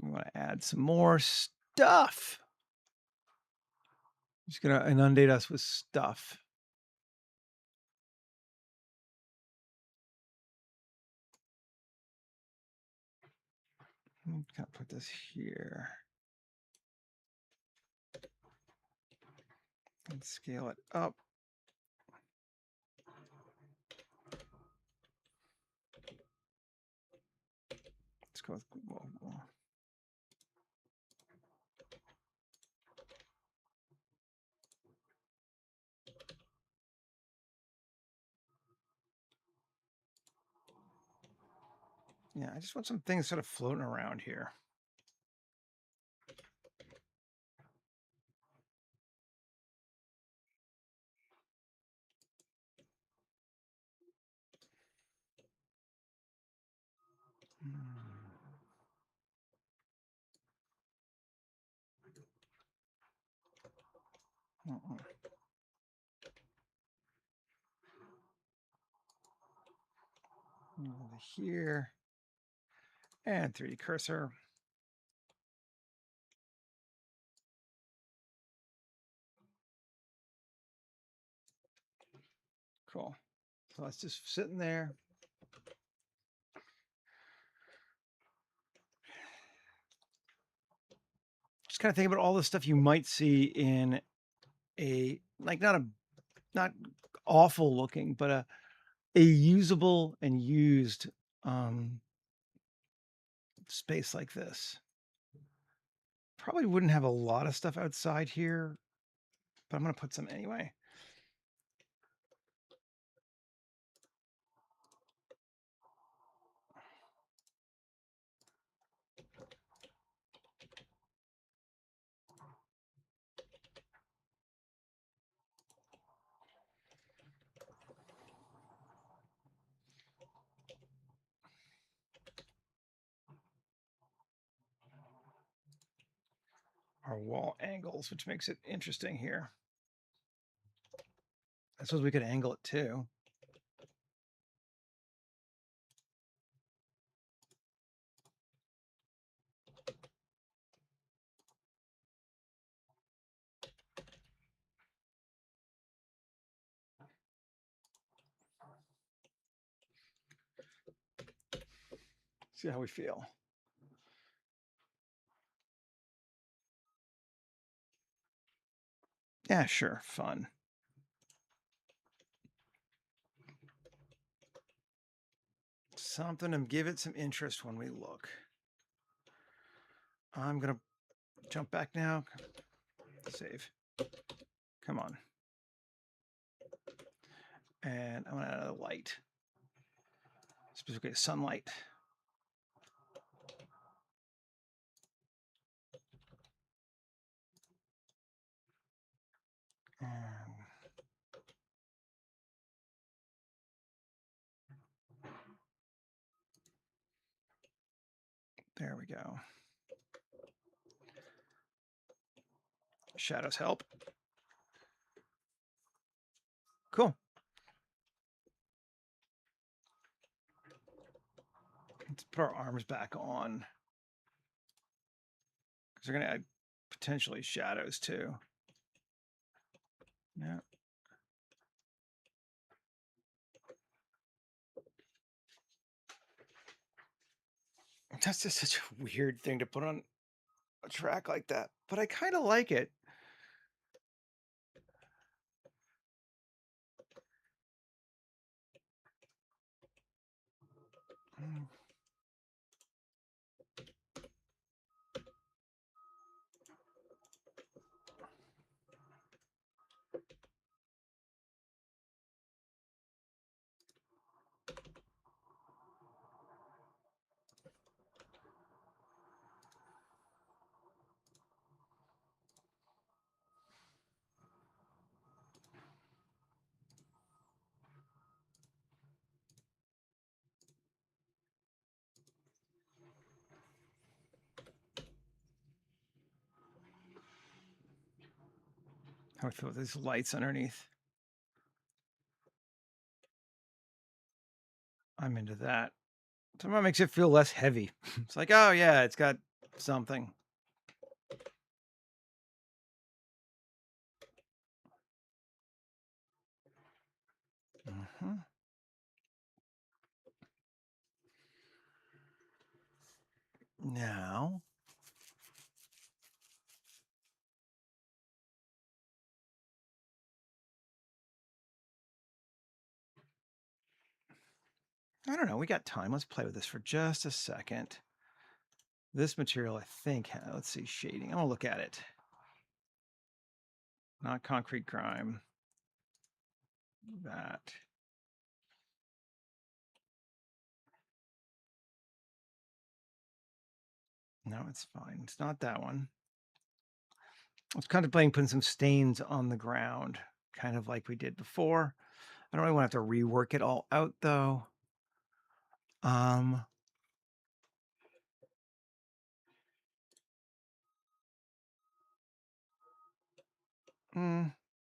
We want to add some more stuff. Just gonna inundate us with stuff. Kind of put this here and scale it up. Let's go with whoa. Yeah, I just want some things sort of floating around here. Over here. And 3D cursor. Cool. So that's just sitting there. Just kind of think about all the stuff you might see in a, like, not awful looking, but a usable and used space like this. Probably wouldn't have a lot of stuff outside here, but I'm going to put some anyway. Our wall angles, which makes it interesting here. I suppose we could angle it too. See how we feel. Yeah, sure. Fun. Something to give it some interest when we look. I'm going to jump back now. Save. Come on. And I'm going to add a light. Specifically sunlight. And there we go. Shadows help. Cool. Let's put our arms back on. Because they're going to add potentially shadows too. Yeah. That's just such a weird thing to put on a track like that, but I kind of like it. Mm. How do I feel with these lights underneath? I'm into that. Somehow makes it feel less heavy. It's like, oh yeah, it's got something. Mm-hmm. Now, I don't know. We got time. Let's play with this for just a second. This material, I think, let's see, shading. I'm gonna look at it. Not concrete grime. That. No, it's fine. It's not that one. I was contemplating putting some stains on the ground, kind of like we did before. I don't really want to have to rework it all out though.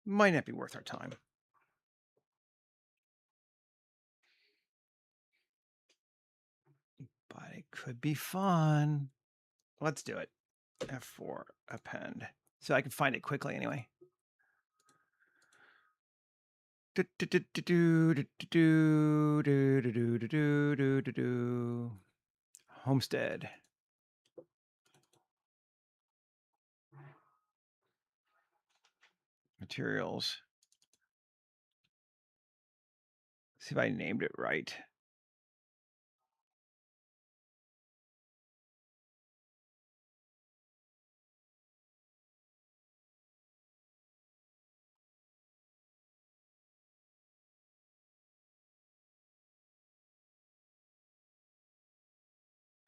Might not be worth our time. But it could be fun. Let's do it. F4, append. So I can find it quickly anyway. Homestead. Materials. See if I named it right.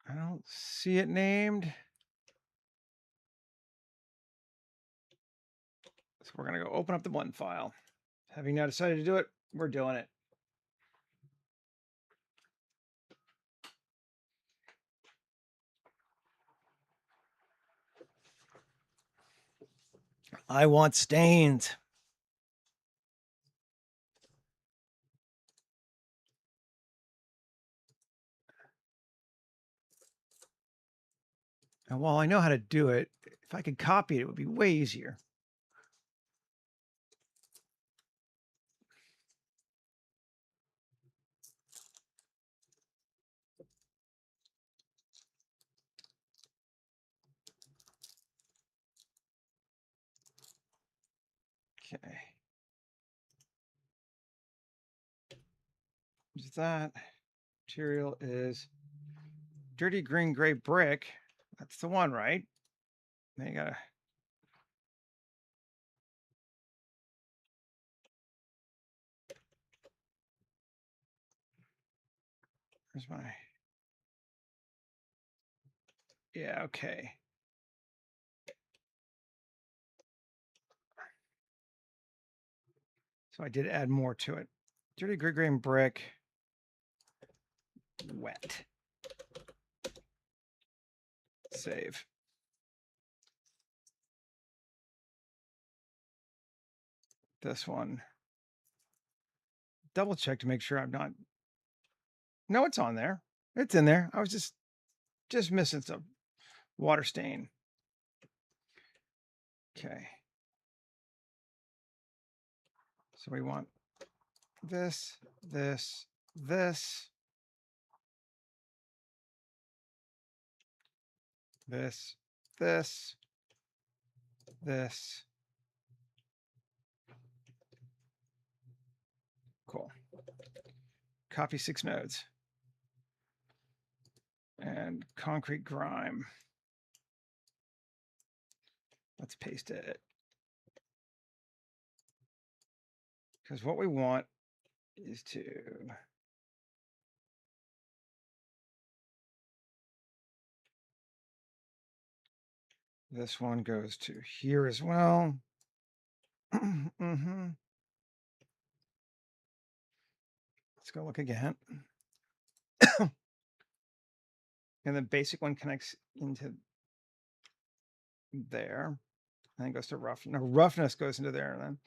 I don't see it named. So we're going to go open up the blend file. Having now decided to do it, we're doing it. I want stains. And while I know how to do it, if I could copy it, it would be way easier. Okay. Is that material is dirty green gray brick. That's the one, right? Then you gotta. Where's my? Yeah. Okay. So I did add more to it. Dirty green brick. Wet. Save. This one. Double check to make sure I'm not. No, it's on there. It's in there. I was just missing some water stain. Okay. So we want this, this, this, this, this, this. Cool. Copy 6 nodes. And concrete grime. Let's paste it. Because what we want is to this one goes to here as well. Mm-hmm. Let's go look again. And the basic one connects into there. And then goes to rough. No, roughness goes into there then.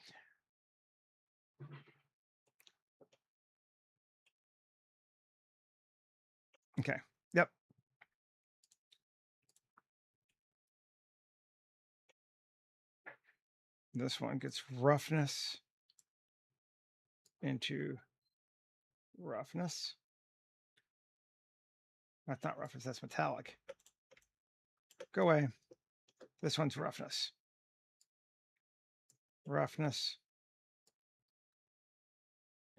Okay. Yep. This one gets roughness into roughness. That's not roughness, that's metallic. Go away. This one's roughness. Roughness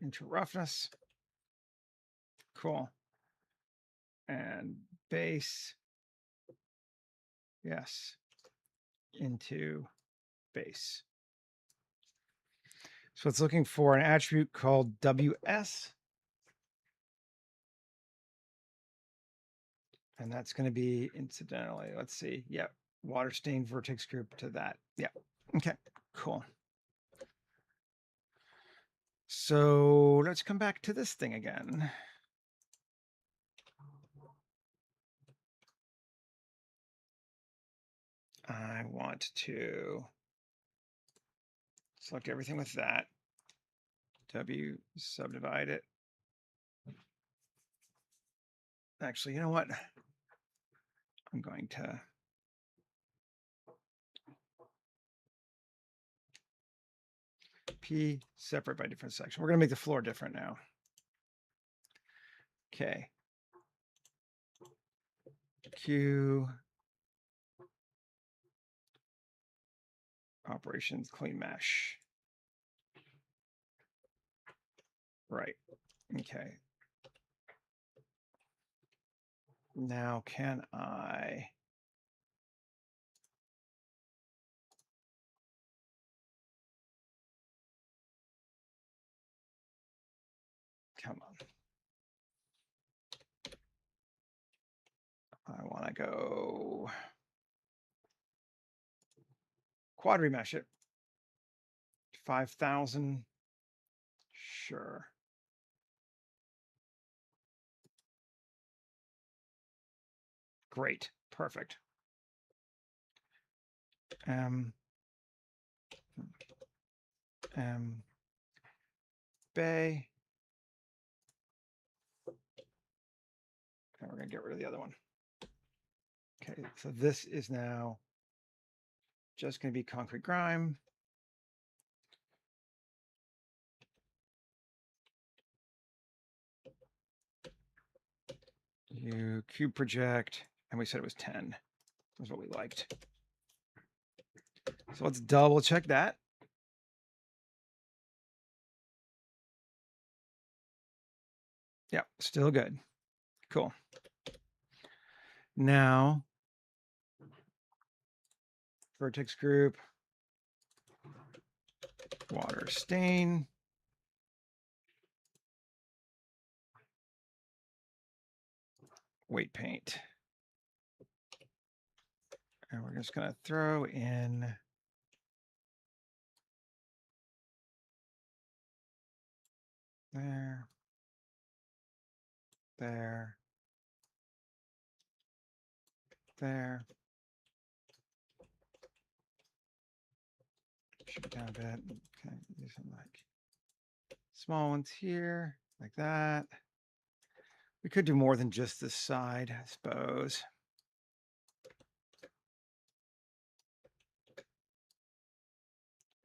into roughness. Cool. And base. Yes. Into base. So it's looking for an attribute called WS. And that's going to be incidentally, let's see. Yep. Water stain vertex group to that. Yeah. Okay. Cool. So let's come back to this thing again. I want to select everything with that. W, subdivide it. Actually, you know what? I'm going to P separate by different section. We're going to make the floor different now. Okay. Q operations clean mesh. Right. Okay. Now can I come on. I want to go quad remesh it. 5,000. Sure. Great. Perfect. Bay. And we're going to get rid of the other one. Okay, so this is now just going to be concrete grime. You cube project, and we said it was 10. That's what we liked. So let's double check that. Yeah, still good. Cool. Now, vertex group, water stain. Weight paint. And we're just going to throw in there, there, there. Shoot it down a bit. Okay, do some like small ones here, like that. We could do more than just this side, I suppose.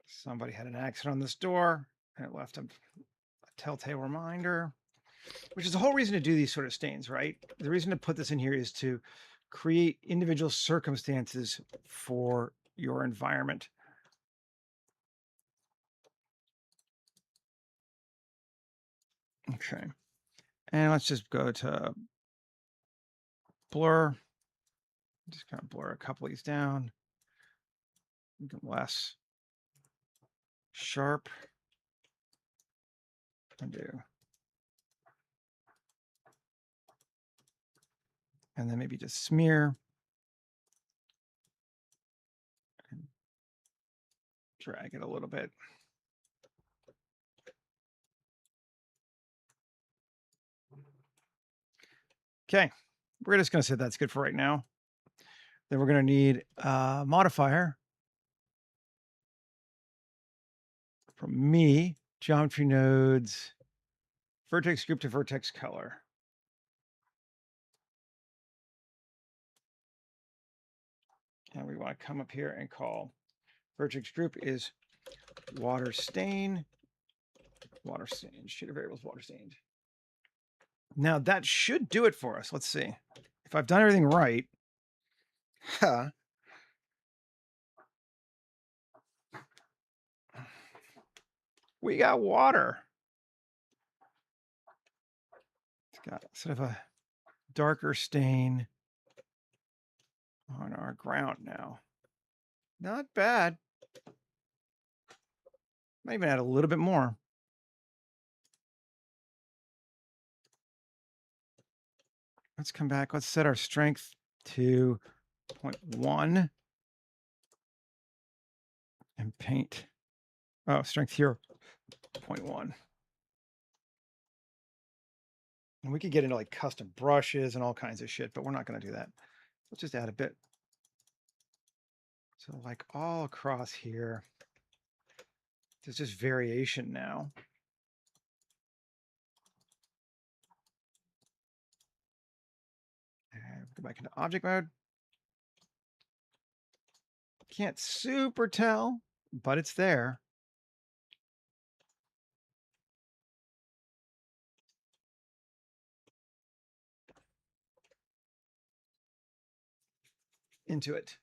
Somebody had an accident on this door, and it left a telltale reminder, which is the whole reason to do these sort of stains, right? The reason to put this in here is to create individual circumstances for your environment. Okay. And let's just go to blur. Just kind of blur a couple of these down. Make them less sharp. Undo. And then maybe just smear. And drag it a little bit. Okay. We're just going to say that's good for right now. Then we're going to need a modifier from me, geometry nodes, vertex group to vertex color. And we want to come up here and call vertex group is water stain, shader variables, water stained. Now that should do it for us. Let's see. If I've done everything right, we got water. It's got sort of a darker stain on our ground now. Not bad. Might even add a little bit more. Let's come back. Let's set our strength to 0.1 and paint. Oh, strength here, 0.1. And we could get into like custom brushes and all kinds of shit, but we're not going to do that. Let's just add a bit. So like all across here, there's just variation now. And go back into object mode. Can't super tell, but it's there. Into it.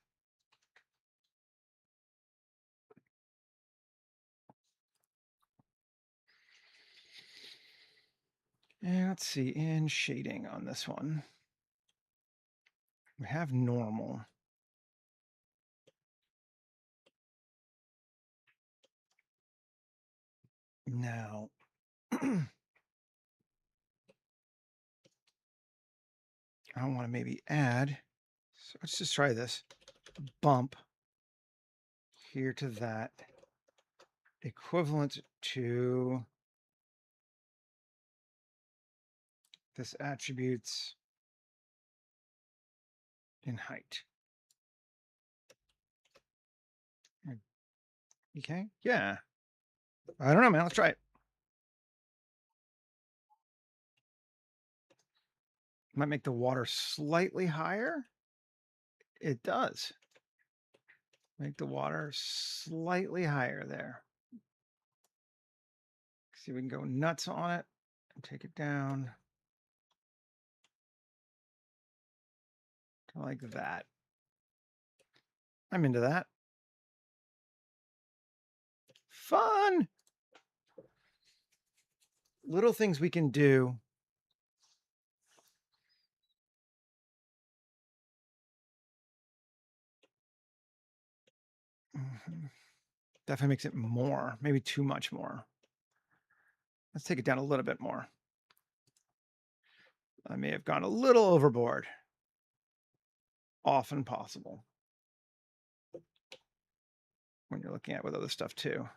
And let's see, in shading on this one, we have normal. Now, I want to maybe add, so let's just try this, bump here to that, equivalent to this attributes in height. Okay, yeah. I don't know, man. Let's try it. Might make the water slightly higher. It does. Make the water slightly higher there. See if we can go nuts on it and take it down. Like that. I'm into that. Fun. Little things we can do Definitely makes it more, maybe too much more. Let's take it down a little bit more. I may have gone a little overboard. Often possible when you're looking at with other stuff too.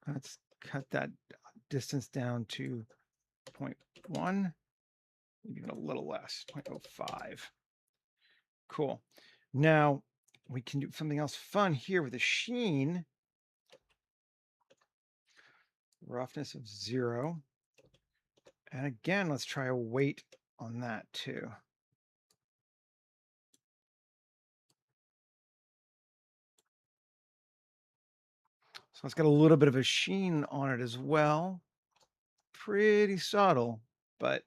Let's cut that distance down to 0.1, even a little less, 0.05. Cool. Now we can do something else fun here with the sheen. Roughness of 0. And again, let's try a weight on that too. So it's got a little bit of a sheen on it as well. Pretty subtle, but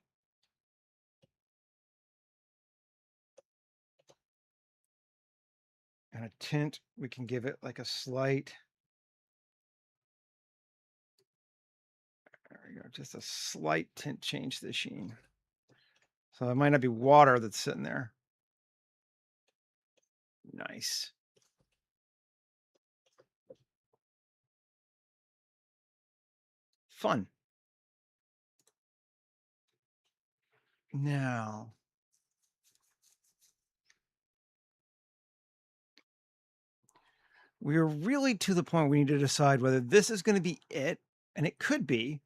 and a tint, we can give it like a slight, there we go, just a slight tint change to the sheen. So it might not be water that's sitting there. Nice. Fun. Now, we're really to the point we need to decide whether this is going to be it, and it could be,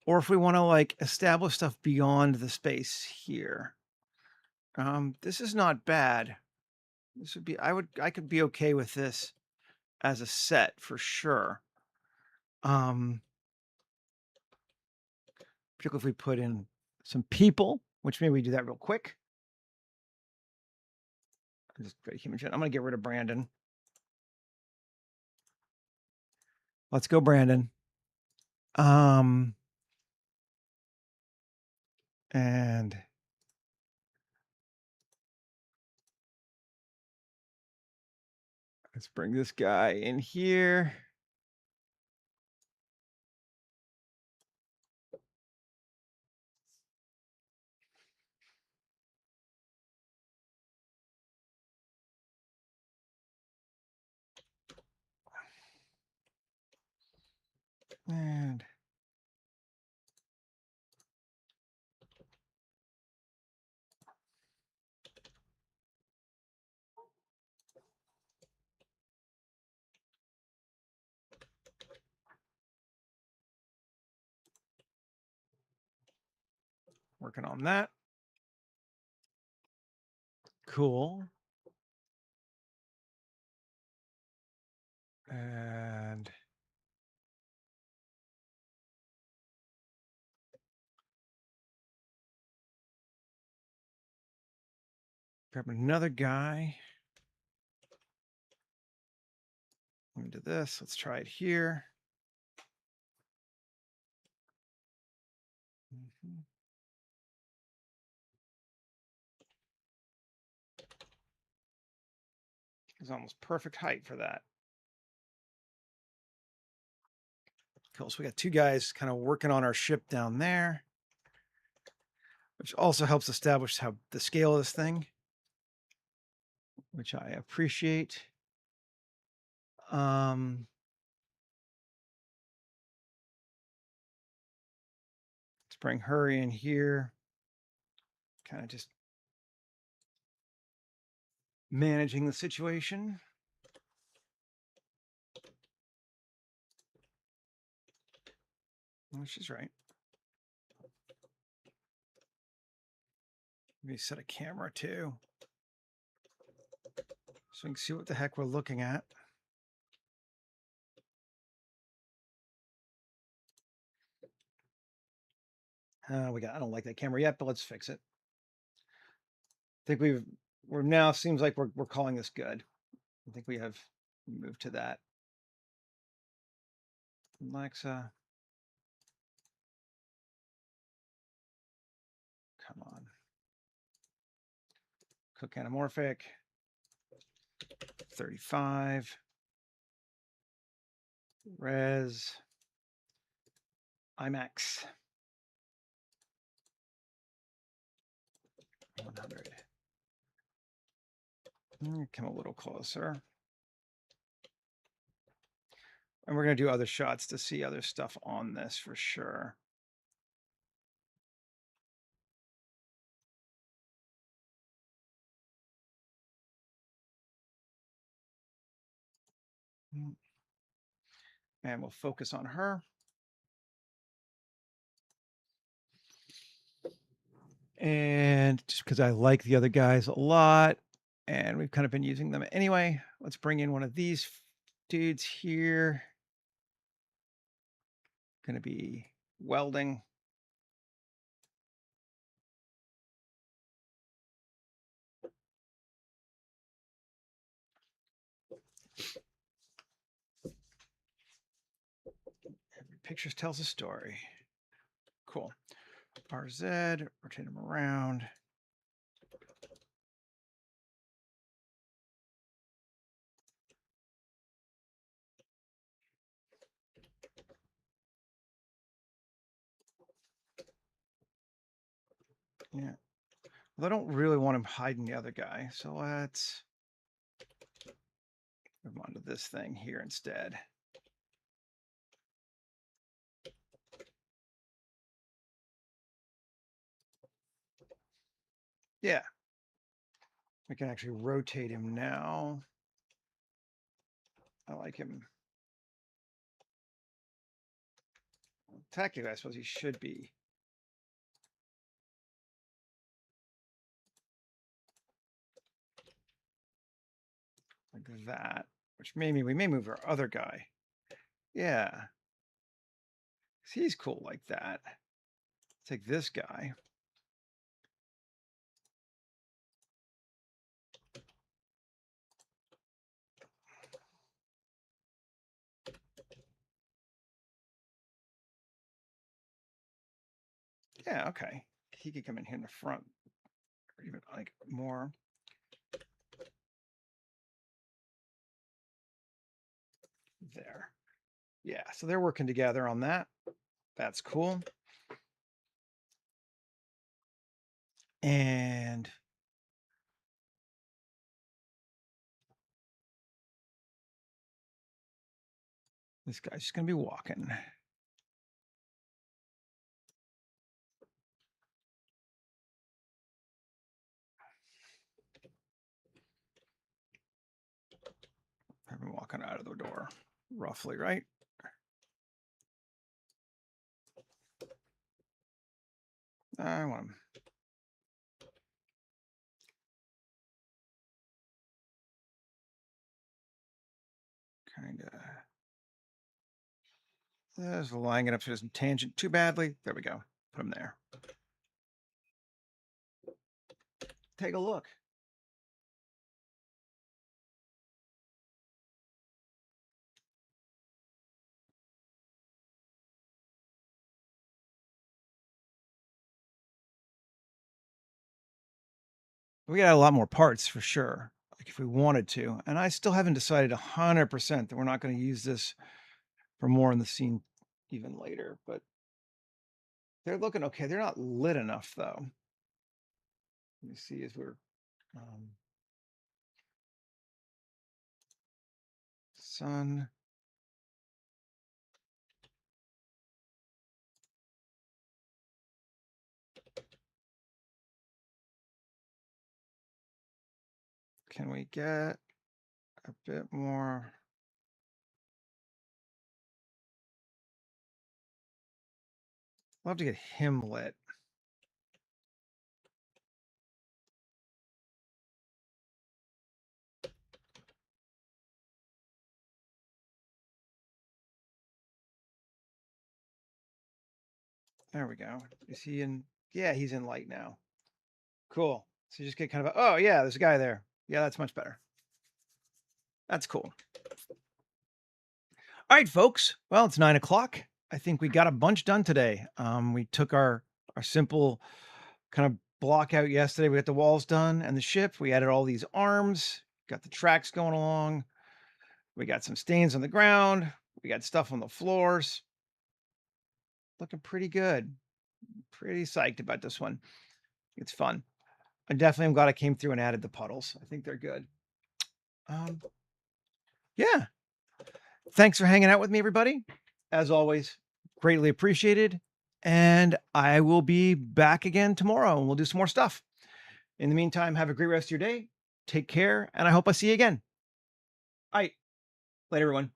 or if we want to like establish stuff beyond the space here. This is not bad. This would be, I could be okay with this as a set for sure. Particularly if we put in some people, which maybe we do that real quick. Just human chat. I'm going to get rid of Brandon. Let's go, Brandon. And let's bring this guy in here. And working on that. Cool. And grab another guy. Let me do this. Let's try it here. It's almost perfect height for that. Cool. So we got two guys kind of working on our ship down there, which also helps establish how the scale of this thing, which I appreciate. Let's bring her in here. Kind of just managing the situation. Oh, she's right. Maybe set a camera too, so we can see what the heck we're looking at. I don't like that camera yet, but let's fix it. I think we're now seems like we're calling this good. I think we have moved to that. Alexa, come on. Cook anamorphic, 35. Res, IMAX, 100. Come a little closer. And we're going to do other shots to see other stuff on this for sure. And we'll focus on her. And just because I like the other guys a lot, and we've kind of been using them anyway, let's bring in one of these dudes here. Going to be welding. Every picture tells a story. Cool. RZ, rotate them around. Yeah. Well, I don't really want him hiding the other guy, so let's move on to this thing here instead. Yeah. We can actually rotate him now. I like him. Technically, I suppose he should be. Like that, which maybe we may move our other guy. Yeah. He's cool like that. Take this guy. Yeah, okay. He could come in here in the front, or even like more. There. Yeah, so they're working together on that. That's cool. And this guy's just going to be walking. I've been walking out of the door, roughly, right? I want him. Kind of. There's lining it up so it doesn't tangent too badly. There we go. Put him there. Take a look. We got a lot more parts for sure, like if we wanted to. And I still haven't decided 100% that we're not going to use this for more in the scene even later, but they're looking okay. They're not lit enough though. Let me see as we're sun. Can we get a bit more? Love to get him lit. There we go. Is he in? Yeah, he's in light now. Cool. So you just get kind of a, oh yeah, there's a guy there. Yeah, that's much better. That's cool. All right, folks. Well, it's 9 o'clock. I think we got a bunch done today. We took our simple kind of block out yesterday. We got the walls done and the ship. We added all these arms, got the tracks going along. We got some stains on the ground. We got stuff on the floors. Looking pretty good. Pretty psyched about this one. It's fun. I definitely am glad I came through and added the puddles. I think they're good. Yeah. Thanks for hanging out with me, everybody. As always, greatly appreciated. And I will be back again tomorrow and we'll do some more stuff. In the meantime, have a great rest of your day. Take care, and I hope I see you again. All right. Later, everyone.